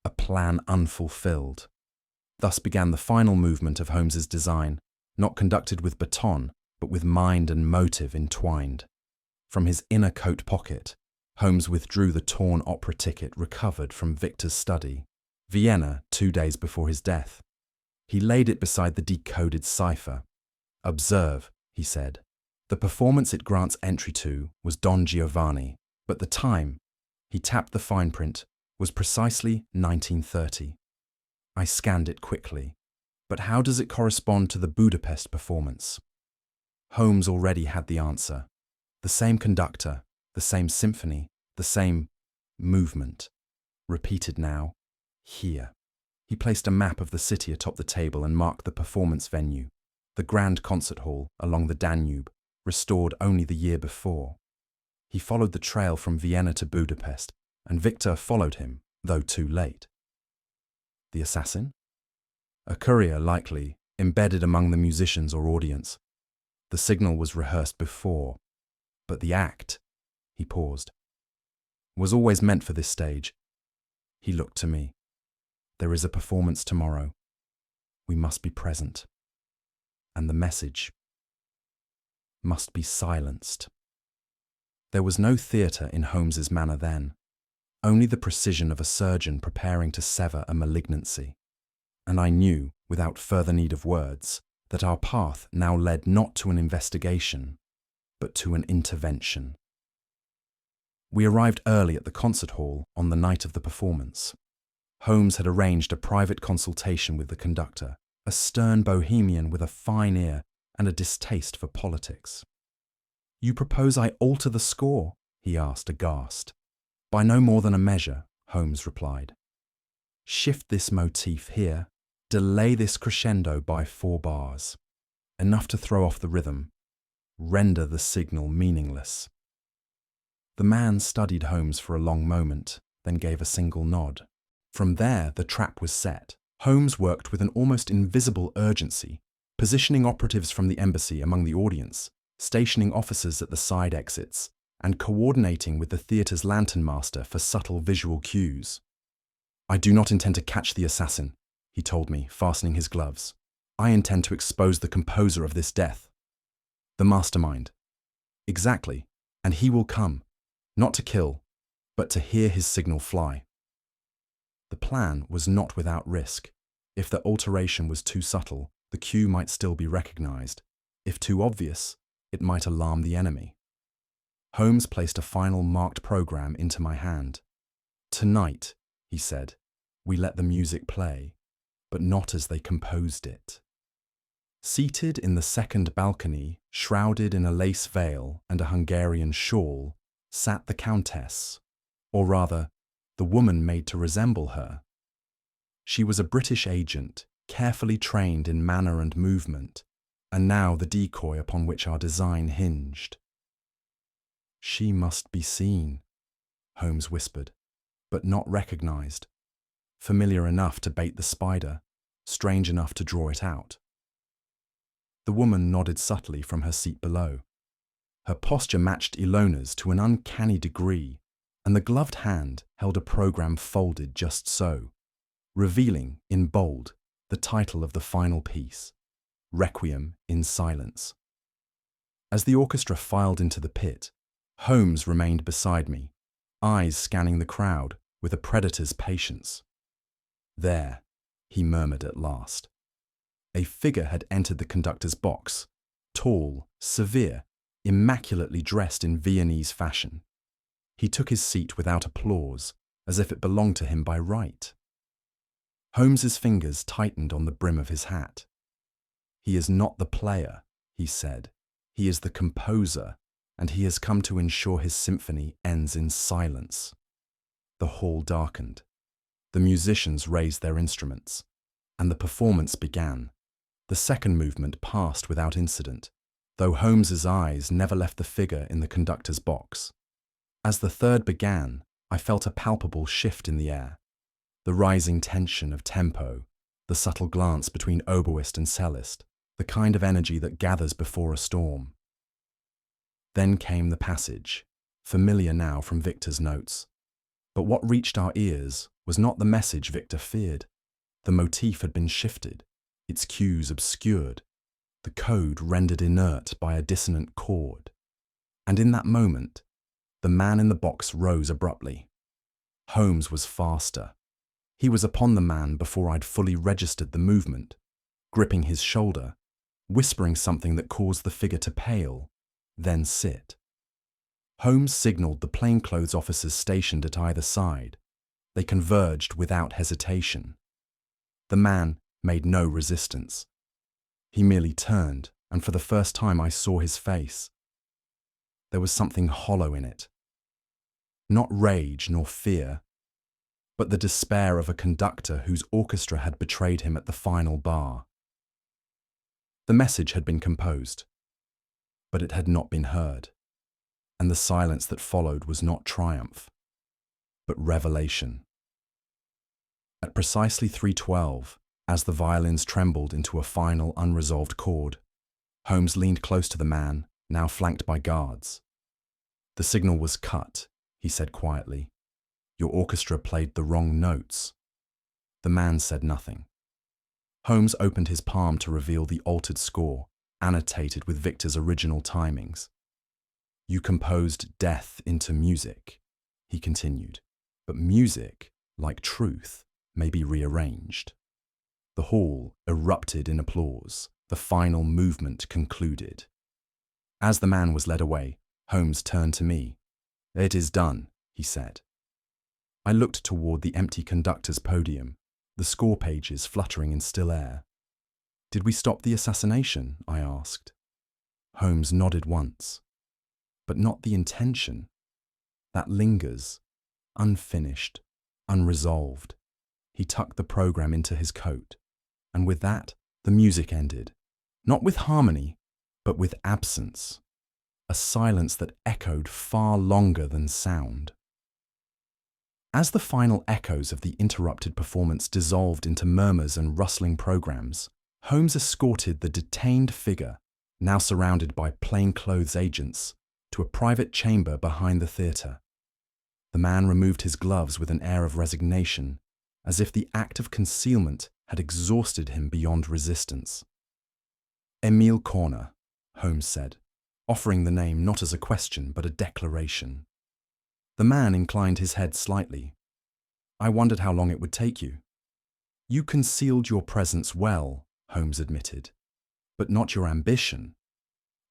a plan unfulfilled. Thus began the final movement of Holmes's design, not conducted with baton, but with mind and motive entwined. From his inner coat pocket, Holmes withdrew the torn opera ticket recovered from Victor's study, Vienna, 2 days before his death. He laid it beside the decoded cipher. Observe, he said. The performance it grants entry to was Don Giovanni, but the time, he tapped the fine print, was precisely 1930. I scanned it quickly. But how does it correspond to the Budapest performance? Holmes already had the answer. The same conductor, the same symphony, the same movement. Repeated now, here. He placed a map of the city atop the table and marked the performance venue, the Grand Concert Hall along the Danube, restored only the year before. He followed the trail from Vienna to Budapest, and Victor followed him, though too late. The assassin? A courier, likely, embedded among the musicians or audience. The signal was rehearsed before, but the act, he paused, was always meant for this stage. He looked to me. There is a performance tomorrow. We must be present. And the message must be silenced. There was no theatre in Holmes's manner then, only the precision of a surgeon preparing to sever a malignancy. And I knew, without further need of words, that our path now led not to an investigation, but to an intervention. We arrived early at the concert hall on the night of the performance. Holmes had arranged a private consultation with the conductor, a stern bohemian with a fine ear and a distaste for politics. "You propose I alter the score?" he asked, aghast. "By no more than a measure," Holmes replied. "Shift this motif here, delay this crescendo by 4 bars. Enough to throw off the rhythm. Render the signal meaningless." The man studied Holmes for a long moment, then gave a single nod. From there, the trap was set. Holmes worked with an almost invisible urgency, positioning operatives from the embassy among the audience, stationing officers at the side exits, and coordinating with the theatre's lantern master for subtle visual cues. "I do not intend to catch the assassin," he told me, fastening his gloves. "I intend to expose the composer of this death." "The mastermind." "Exactly, and he will come, not to kill, but to hear his signal fly." The plan was not without risk. If the alteration was too subtle, the cue might still be recognized. If too obvious, it might alarm the enemy. Holmes placed a final marked program into my hand. "Tonight," he said, "we let the music play. but not as they composed it. Seated in the second balcony, shrouded in a lace veil and a Hungarian shawl, sat the Countess, or rather, the woman made to resemble her. She was a British agent, carefully trained in manner and movement, and now the decoy upon which our design hinged. "She must be seen," Holmes whispered, "but not recognized. Familiar enough to bait the spider, strange enough to draw it out." The woman nodded subtly from her seat below. Her posture matched Ilona's to an uncanny degree, and the gloved hand held a program folded just so, revealing, in bold, the title of the final piece, Requiem in Silence. As the orchestra filed into the pit, Holmes remained beside me, eyes scanning the crowd with a predator's patience. "There," he murmured at last. A figure had entered the conductor's box, tall, severe, immaculately dressed in Viennese fashion. He took his seat without applause, as if it belonged to him by right. Holmes's fingers tightened on the brim of his hat. "He is not the player," he said. "He is the composer, and he has come to ensure his symphony ends in silence." The hall darkened. The musicians raised their instruments, and the performance began. The second movement passed without incident, though Holmes's eyes never left the figure in the conductor's box. As the third began, I felt a palpable shift in the air. The rising tension of tempo, the subtle glance between oboist and cellist, the kind of energy that gathers before a storm. Then came the passage, familiar now from Victor's notes. But what reached our ears was not the message Victor feared. The motif had been shifted, its cues obscured, the code rendered inert by a dissonant chord. And in that moment, the man in the box rose abruptly. Holmes was faster. He was upon the man before I'd fully registered the movement, gripping his shoulder, whispering something that caused the figure to pale, then sit. Holmes signalled the plainclothes officers stationed at either side. They converged without hesitation. The man made no resistance. He merely turned, and for the first time I saw his face. There was something hollow in it. Not rage nor fear, but the despair of a conductor whose orchestra had betrayed him at the final bar. The message had been composed, but it had not been heard, and the silence that followed was not triumph, but revelation. At precisely 3:12, as the violins trembled into a final unresolved chord, Holmes leaned close to the man, now flanked by guards. "The signal was cut," he said quietly. "Your orchestra played the wrong notes." The man said nothing. Holmes opened his palm to reveal the altered score, annotated with Victor's original timings. "You composed death into music," he continued, "but music, like truth, may be rearranged." The hall erupted in applause. The final movement concluded. As the man was led away, Holmes turned to me. "It is done," he said. I looked toward the empty conductor's podium, the score pages fluttering in still air. "Did we stop the assassination?" I asked. Holmes nodded once. "But not the intention. That lingers, unfinished, unresolved." He tucked the program into his coat, and with that, the music ended. Not with harmony, but with absence. A silence that echoed far longer than sound. As the final echoes of the interrupted performance dissolved into murmurs and rustling programs, Holmes escorted the detained figure, now surrounded by plainclothes agents, to a private chamber behind the theatre. The man removed his gloves with an air of resignation, as if the act of concealment had exhausted him beyond resistance. "Emile Corner," Holmes said, offering the name not as a question but a declaration. The man inclined his head slightly. "I wondered how long it would take you." "You concealed your presence well," Holmes admitted, "but not your ambition.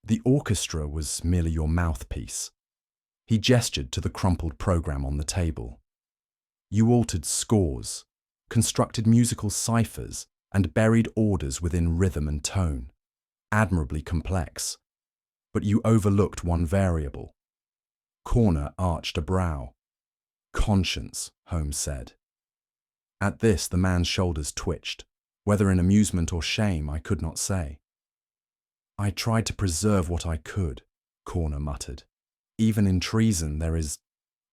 The orchestra was merely your mouthpiece." He gestured to the crumpled program on the table. "You altered scores, constructed musical ciphers, and buried orders within rhythm and tone, admirably complex. But you overlooked one variable. Corner arched a brow. Conscience, Holmes said. At this, the man's shoulders twitched. Whether in amusement or shame, I could not say. I tried to preserve what I could, Corner muttered. Even in treason there is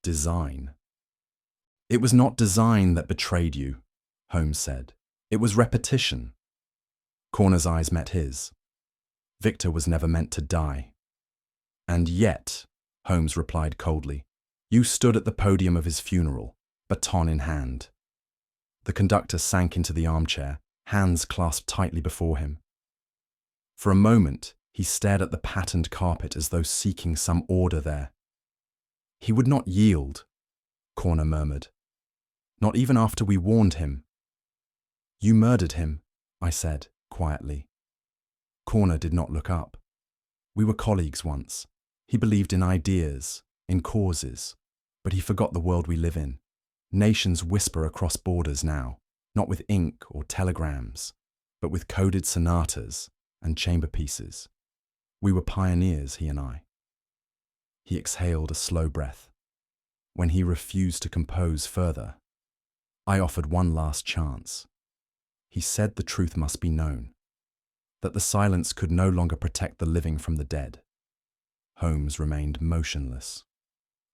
design. It was not design that betrayed you, Holmes said. It was repetition. Corner's eyes met his. Victor was never meant to die. And yet, Holmes replied coldly, you stood at the podium of his funeral, baton in hand. The conductor sank into the armchair, hands clasped tightly before him. For a moment, he stared at the patterned carpet as though seeking some order there. He would not yield, Corner murmured. Not even after we warned him. You murdered him, I said, quietly. Corner did not look up. We were colleagues once. He believed in ideas, in causes, but he forgot the world we live in. Nations whisper across borders now, not with ink or telegrams, but with coded sonatas and chamber pieces. We were pioneers, he and I. He exhaled a slow breath. When he refused to compose further, I offered one last chance. He said the truth must be known, that the silence could no longer protect the living from the dead. Holmes remained motionless.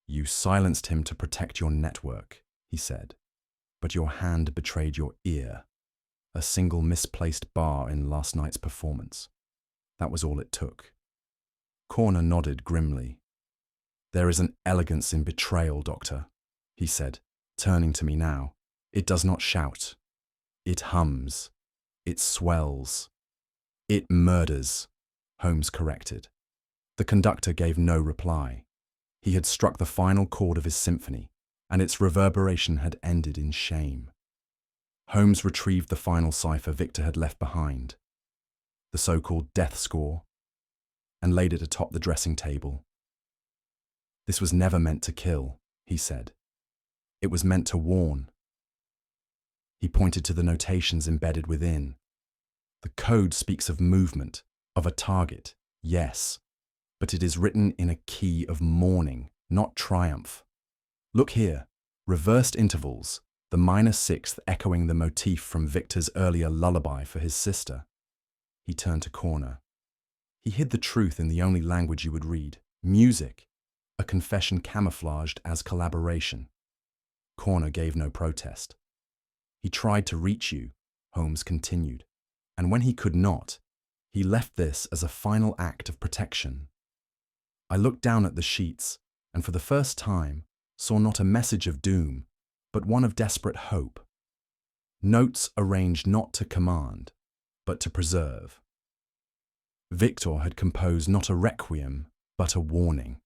You silenced him to protect your network, he said, but your hand betrayed your ear, a single misplaced bar in last night's performance. That was all it took. Corner nodded grimly. There is an elegance in betrayal, Doctor, he said, turning to me now. It does not shout. It hums. It swells. It murders, Holmes corrected. The conductor gave no reply. He had struck the final chord of his symphony, and its reverberation had ended in shame. Holmes retrieved the final cipher Victor had left behind, the so-called death score, and laid it atop the dressing table. This was never meant to kill, he said. It was meant to warn. He pointed to the notations embedded within. The code speaks of movement, of a target, yes, but it is written in a key of mourning, not triumph. Look here, reversed intervals, the minor sixth echoing the motif from Victor's earlier lullaby for his sister. He turned to Corner. He hid the truth in the only language you would read, music, a confession camouflaged as collaboration. Corner gave no protest. He tried to reach you, Holmes continued, and when he could not, he left this as a final act of protection. I looked down at the sheets, and for the first time, saw not a message of doom, but one of desperate hope. Notes arranged not to command, but to preserve. Victor had composed not a requiem, but a warning.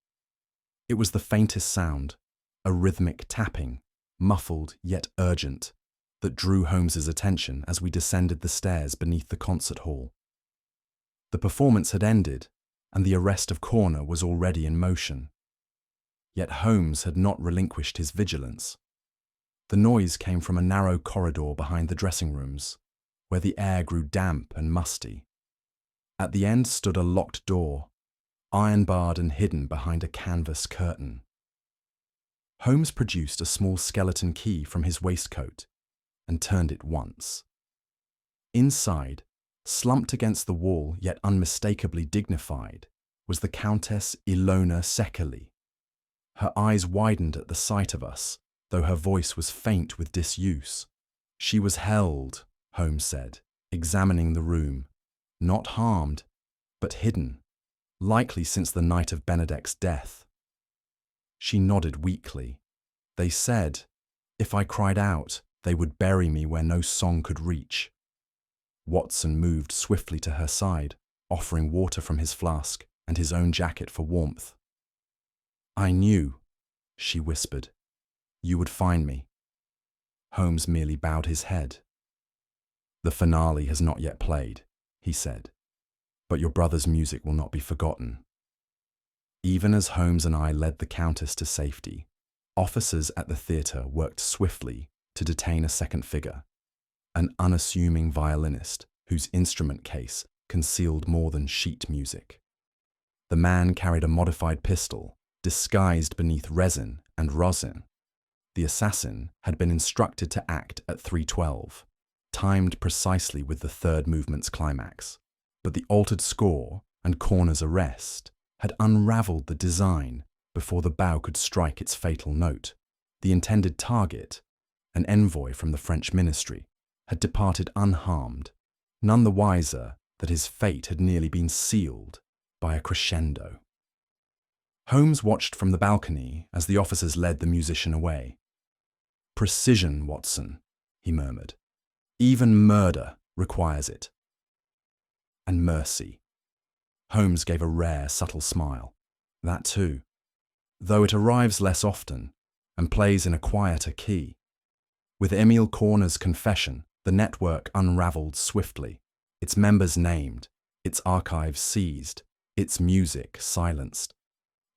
It was the faintest sound, a rhythmic tapping, muffled yet urgent, that drew Holmes's attention as we descended the stairs beneath the concert hall. The performance had ended, and the arrest of Corner was already in motion. Yet Holmes had not relinquished his vigilance. The noise came from a narrow corridor behind the dressing rooms, where the air grew damp and musty. At the end stood a locked door, iron-barred and hidden behind a canvas curtain. Holmes produced a small skeleton key from his waistcoat and turned it once. Inside, slumped against the wall yet unmistakably dignified, was the Countess Shekeley. Her eyes widened at the sight of us, though her voice was faint with disuse. She was held, Holmes said, examining the room, not harmed, but hidden, likely since the night of Benedic's death. She nodded weakly. They said, if I cried out, they would bury me where no song could reach. Watson moved swiftly to her side, offering water from his flask and his own jacket for warmth. I knew, she whispered, you would find me. Holmes merely bowed his head. The finale has not yet played, he said, but your brother's music will not be forgotten. Even as Holmes and I led the Countess to safety, officers at the theatre worked swiftly to detain a second figure. an unassuming violinist whose instrument case concealed more than sheet music. The man carried a modified pistol, disguised beneath resin and rosin. The assassin had been instructed to act at 3:12, timed precisely with the third movement's climax, but the altered score and Corner's arrest had unraveled the design before the bow could strike its fatal note. The intended target, an envoy from the French ministry, had departed unharmed, none the wiser that his fate had nearly been sealed by a crescendo. Holmes watched from the balcony as the officers led the musician away. "Precision, Watson," he murmured. "Even murder requires it." "And mercy." Holmes gave a rare, subtle smile. "That too, though it arrives less often and plays in a quieter key." With Emile Corner's confession, the network unraveled swiftly, its members named, its archives seized, its music silenced.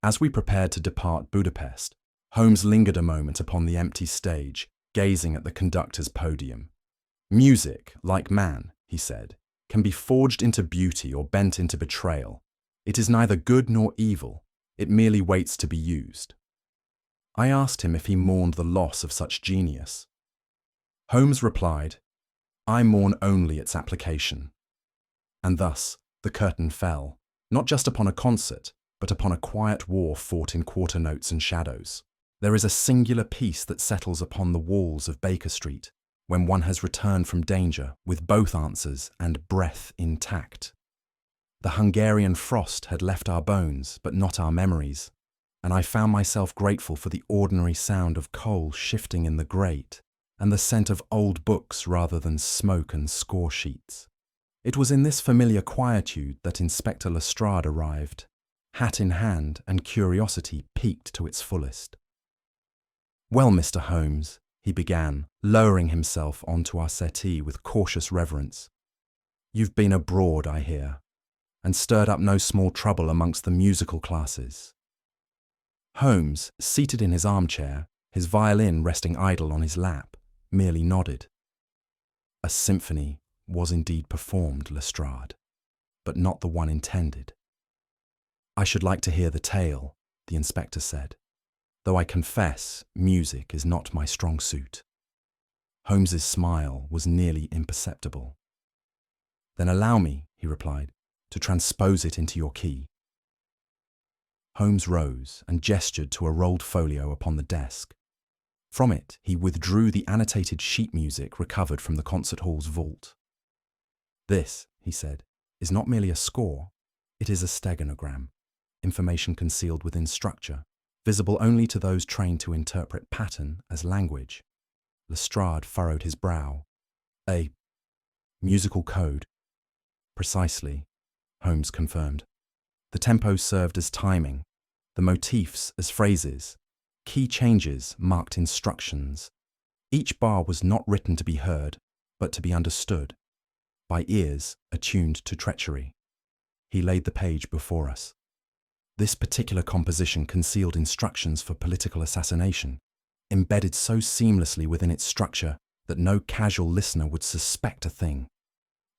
As we prepared to depart Budapest, Holmes lingered a moment upon the empty stage, gazing at the conductor's podium. "Music, like man," he said, "can be forged into beauty or bent into betrayal. It is neither good nor evil, it merely waits to be used." I asked him if he mourned the loss of such genius. Holmes replied, "I mourn only its application." And thus the curtain fell, not just upon a concert, but upon a quiet war fought in quarter notes and shadows. There is a singular peace that settles upon the walls of Baker Street when one has returned from danger with both answers and breath intact. The Hungarian frost had left our bones, but not our memories, and I found myself grateful for the ordinary sound of coal shifting in the grate and the scent of old books rather than smoke and score sheets. It was in this familiar quietude that Inspector Lestrade arrived, hat in hand, and curiosity piqued to its fullest. "Well, Mr. Holmes," he began, lowering himself onto our settee with cautious reverence, "you've been abroad, I hear, and stirred up no small trouble amongst the musical classes." Holmes, seated in his armchair, his violin resting idle on his lap, merely nodded. "A symphony was indeed performed, Lestrade, but not the one intended." "I should like to hear the tale," the inspector said, "though I confess music is not my strong suit." Holmes's smile was nearly imperceptible. "Then allow me," he replied, "to transpose it into your key." Holmes rose and gestured to a rolled folio upon the desk. From it, he withdrew the annotated sheet music recovered from the concert hall's vault. "This," he said, "is not merely a score, it is a steganogram, information concealed within structure, visible only to those trained to interpret pattern as language." Lestrade furrowed his brow. "A musical code." "Precisely," Holmes confirmed. "The tempo served as timing, the motifs as phrases, key changes marked instructions. Each bar was not written to be heard, but to be understood, by ears attuned to treachery." He laid the page before us. This particular composition concealed instructions for political assassination, embedded so seamlessly within its structure that no casual listener would suspect a thing.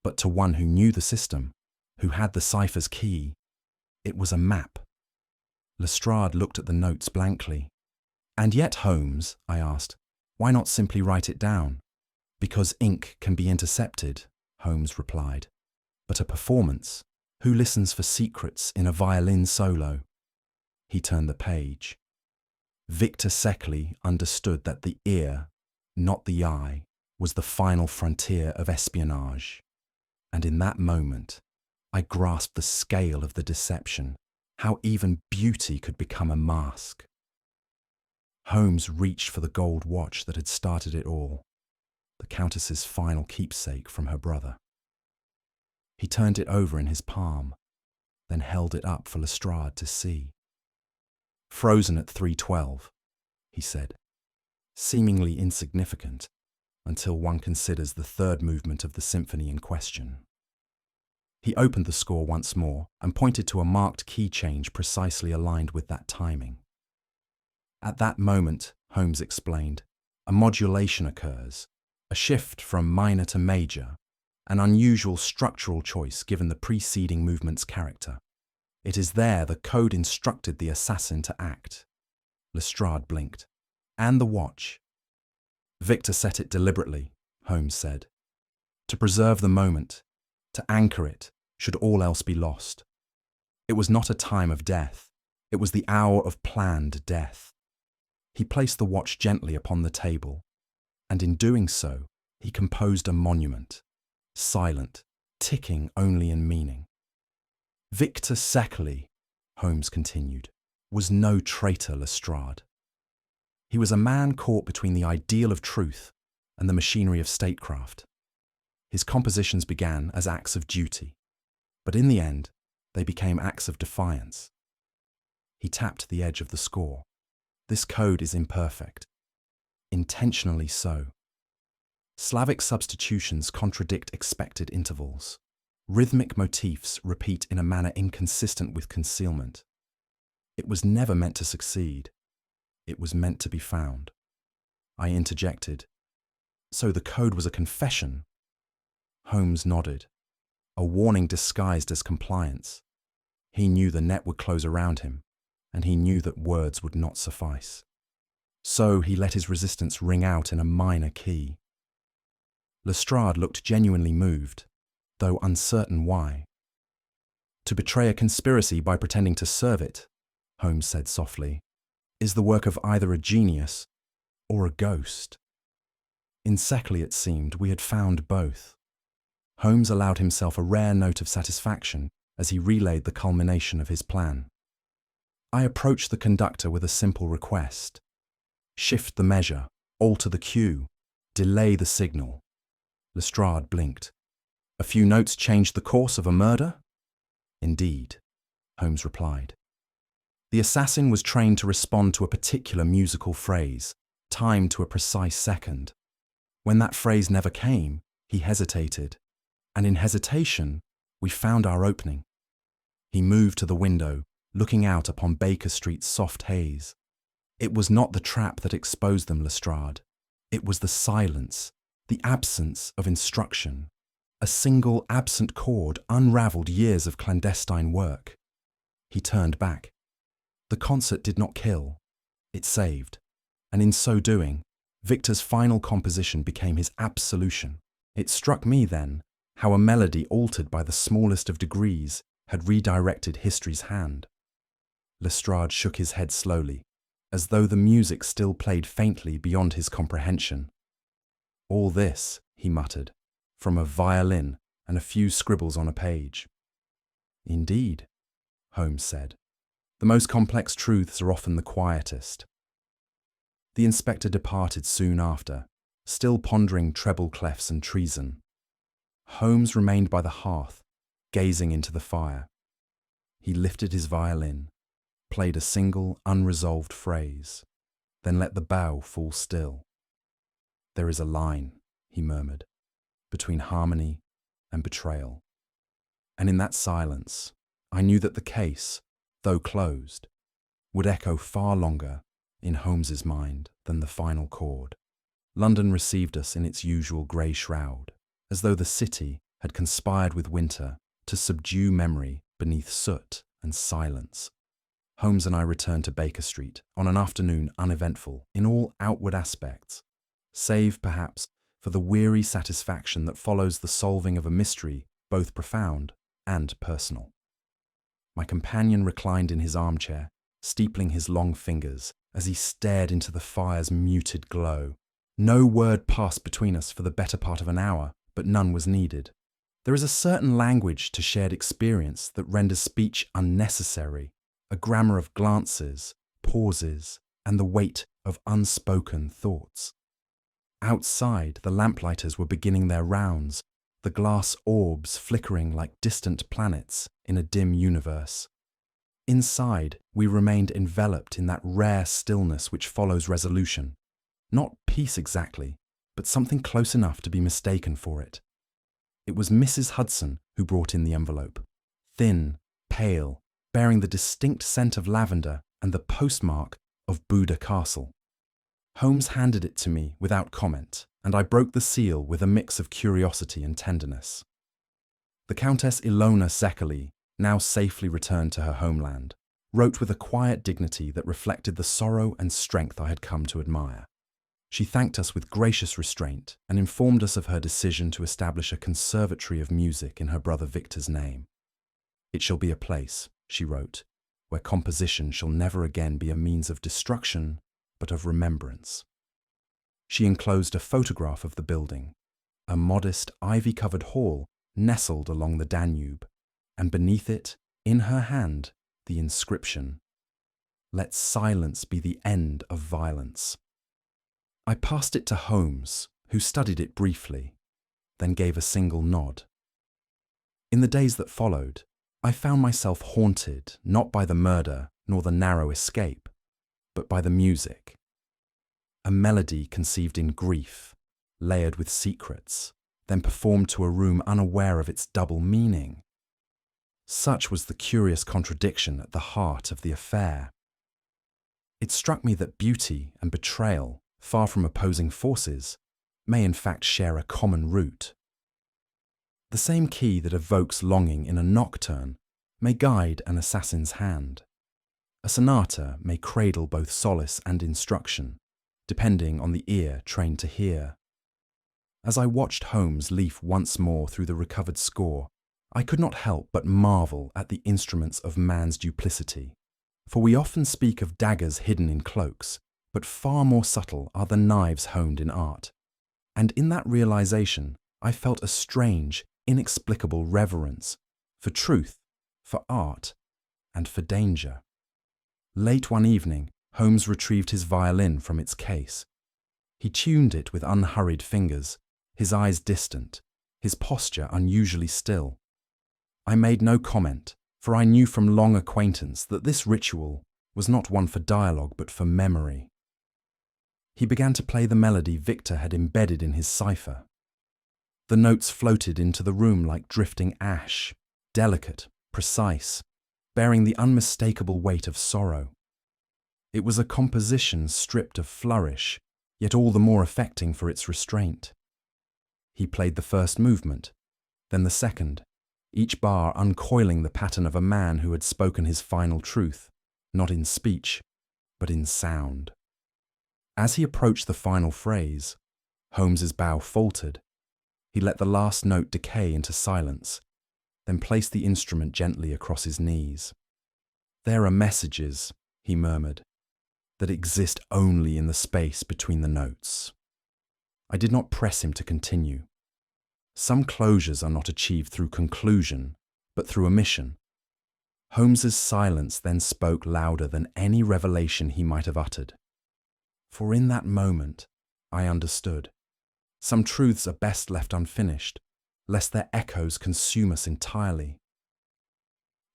But to one who knew the system, who had the cipher's key, it was a map. Lestrade looked at the notes blankly. "And yet, Holmes," I asked, "why not simply write it down?" "Because ink can be intercepted," Holmes replied. "But a performance, who listens for secrets in a violin solo?" He turned the page. Victor Shekeley understood that the ear, not the eye, was the final frontier of espionage. And in that moment, I grasped the scale of the deception, how even beauty could become a mask. Holmes reached for the gold watch that had started it all, the Countess's final keepsake from her brother. He turned it over in his palm, then held it up for Lestrade to see. "Frozen at 3:12, he said, seemingly insignificant until one considers the third movement of the symphony in question. He opened the score once more and pointed to a marked key change precisely aligned with that timing. At that moment, Holmes explained, a modulation occurs, a shift from minor to major, an unusual structural choice given the preceding movement's character. It is there the code instructed the assassin to act. Lestrade blinked. And the watch. Victor set it deliberately, Holmes said. To preserve the moment, to anchor it, should all else be lost. It was not a time of death. It was the hour of planned death. He placed the watch gently upon the table, and in doing so, he composed a monument, silent, ticking only in meaning. Victor Shekeley, Holmes continued, was no traitor, Lestrade. He was a man caught between the ideal of truth and the machinery of statecraft. His compositions began as acts of duty, but in the end, they became acts of defiance. He tapped the edge of the score. This code is imperfect, intentionally so. Slavic substitutions contradict expected intervals. Rhythmic motifs repeat in a manner inconsistent with concealment. It was never meant to succeed. It was meant to be found. I interjected. So the code was a confession? Holmes nodded. A warning disguised as compliance. He knew the net would close around him, and he knew that words would not suffice. So he let his resistance ring out in a minor key. Lestrade looked genuinely moved, though uncertain why. To betray a conspiracy by pretending to serve it, Holmes said softly, is the work of either a genius or a ghost. In Shekeley, it seemed, we had found both. Holmes allowed himself a rare note of satisfaction as he relayed the culmination of his plan. I approached the conductor with a simple request. Shift the measure, alter the cue, delay the signal. Lestrade blinked. A few notes changed the course of a murder? Indeed, Holmes replied. The assassin was trained to respond to a particular musical phrase, timed to a precise second. When that phrase never came, he hesitated, and in hesitation, we found our opening. He moved to the window, looking out upon Baker Street's soft haze. It was not the trap that exposed them, Lestrade. It was the silence, the absence of instruction. A single absent chord unraveled years of clandestine work. He turned back. The concert did not kill, it saved, and in so doing, Victor's final composition became his absolution. It struck me then how a melody altered by the smallest of degrees had redirected history's hand. Lestrade shook his head slowly, as though the music still played faintly beyond his comprehension. All this, he muttered, from a violin and a few scribbles on a page. Indeed, Holmes said. The most complex truths are often the quietest. The inspector departed soon after, still pondering treble clefs and treason. Holmes remained by the hearth, gazing into the fire. He lifted his violin, played a single unresolved phrase, then let the bow fall still. There is a line, he murmured, between harmony and betrayal. And in that silence, I knew that the case, though closed, would echo far longer in Holmes's mind than the final chord. London received us in its usual grey shroud, as though the city had conspired with winter to subdue memory beneath soot and silence. Holmes and I returned to Baker Street on an afternoon uneventful in all outward aspects, save, perhaps, for the weary satisfaction that follows the solving of a mystery both profound and personal. My companion reclined in his armchair, steepling his long fingers as he stared into the fire's muted glow. No word passed between us for the better part of an hour, but none was needed. There is a certain language to shared experience that renders speech unnecessary, a grammar of glances, pauses, and the weight of unspoken thoughts. Outside, the lamplighters were beginning their rounds, the glass orbs flickering like distant planets in a dim universe. Inside, we remained enveloped in that rare stillness which follows resolution. Not peace exactly, but something close enough to be mistaken for it. It was Mrs. Hudson who brought in the envelope, thin, pale, bearing the distinct scent of lavender and the postmark of Buda Castle. Holmes handed it to me without comment, and I broke the seal with a mix of curiosity and tenderness. The Countess Ilona Shekeley, now safely returned to her homeland, wrote with a quiet dignity that reflected the sorrow and strength I had come to admire. She thanked us with gracious restraint and informed us of her decision to establish a conservatory of music in her brother Victor's name. "It shall be a place," she wrote, "where composition shall never again be a means of destruction, but of remembrance." She enclosed a photograph of the building, a modest ivy-covered hall nestled along the Danube, and beneath it, in her hand, the inscription, "Let silence be the end of violence." I passed it to Holmes, who studied it briefly, then gave a single nod. In the days that followed, I found myself haunted not by the murder nor the narrow escape, but by the music. A melody conceived in grief, layered with secrets, then performed to a room unaware of its double meaning. Such was the curious contradiction at the heart of the affair. It struck me that beauty and betrayal, far from opposing forces, may in fact share a common root. The same key that evokes longing in a nocturne may guide an assassin's hand. A sonata may cradle both solace and instruction, depending on the ear trained to hear. As I watched Holmes leaf once more through the recovered score, I could not help but marvel at the instruments of man's duplicity. For we often speak of daggers hidden in cloaks, but far more subtle are the knives honed in art. And in that realization, I felt a strange, inexplicable reverence for truth, for art, and for danger. Late one evening, Holmes retrieved his violin from its case. He tuned it with unhurried fingers, his eyes distant, his posture unusually still. I made no comment, for I knew from long acquaintance that this ritual was not one for dialogue but for memory. He began to play the melody Victor had embedded in his cipher. The notes floated into the room like drifting ash, delicate, precise, bearing the unmistakable weight of sorrow. It was a composition stripped of flourish, yet all the more affecting for its restraint. He played the first movement, then the second, each bar uncoiling the pattern of a man who had spoken his final truth, not in speech, but in sound. As he approached the final phrase, Holmes's bow faltered. He let the last note decay into silence, then placed the instrument gently across his knees. "There are messages," he murmured, "that exist only in the space between the notes." I did not press him to continue. Some closures are not achieved through conclusion, but through omission. Holmes's silence then spoke louder than any revelation he might have uttered. For in that moment, I understood. Some truths are best left unfinished, lest their echoes consume us entirely.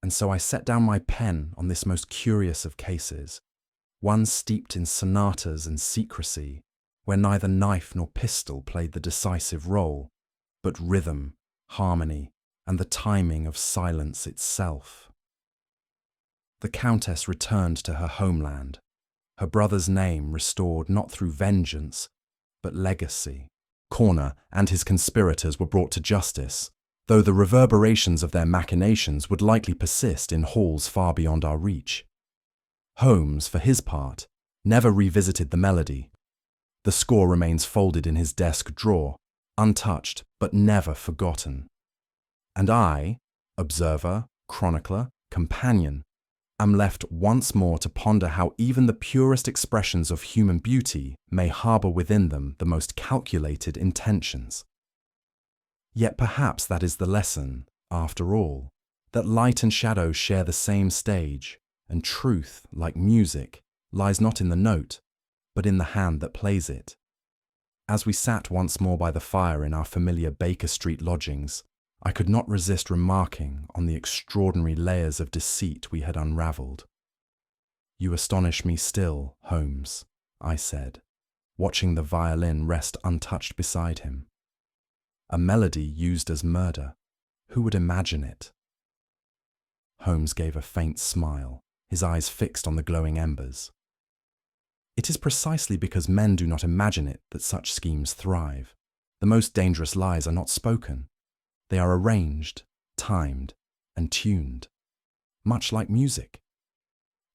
And so I set down my pen on this most curious of cases, one steeped in sonatas and secrecy, where neither knife nor pistol played the decisive role, but rhythm, harmony, and the timing of silence itself. The Countess returned to her homeland, her brother's name restored not through vengeance, but legacy. Corner and his conspirators were brought to justice, though the reverberations of their machinations would likely persist in halls far beyond our reach. Holmes, for his part, never revisited the melody. The score remains folded in his desk drawer, untouched but never forgotten. And I, observer, chronicler, companion, am left once more to ponder how even the purest expressions of human beauty may harbour within them the most calculated intentions. Yet perhaps that is the lesson, after all, that light and shadow share the same stage, and truth, like music, lies not in the note, but in the hand that plays it. As we sat once more by the fire in our familiar Baker Street lodgings, I could not resist remarking on the extraordinary layers of deceit we had unravelled. "You astonish me still, Holmes," I said, watching the violin rest untouched beside him. "A melody used as murder. Who would imagine it?" Holmes gave a faint smile, his eyes fixed on the glowing embers. It is precisely because men do not imagine it that such schemes thrive. The most dangerous lies are not spoken. They are arranged, timed, and tuned, much like music.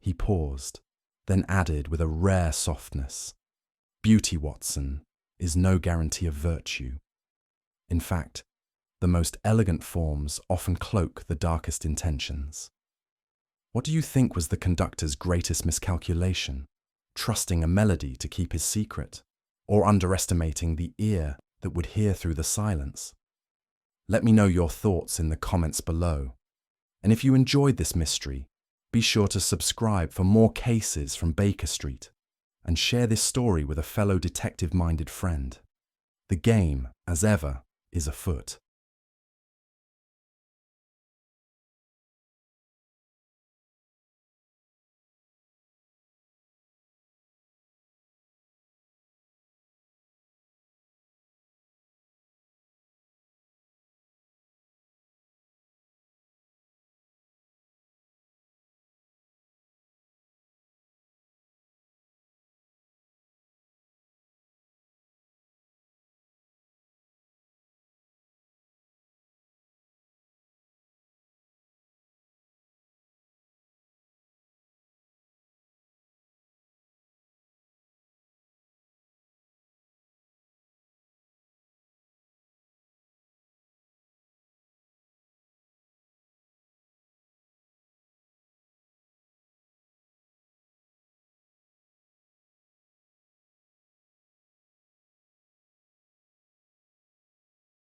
He paused, then added with a rare softness, "Beauty, Watson, is no guarantee of virtue. In fact, the most elegant forms often cloak the darkest intentions." What do you think was the conductor's greatest miscalculation? Trusting a melody to keep his secret, or underestimating the ear that would hear through the silence? Let me know your thoughts in the comments below. And if you enjoyed this mystery, be sure to subscribe for more cases from Baker Street, and share this story with a fellow detective-minded friend. The game, as ever, is afoot.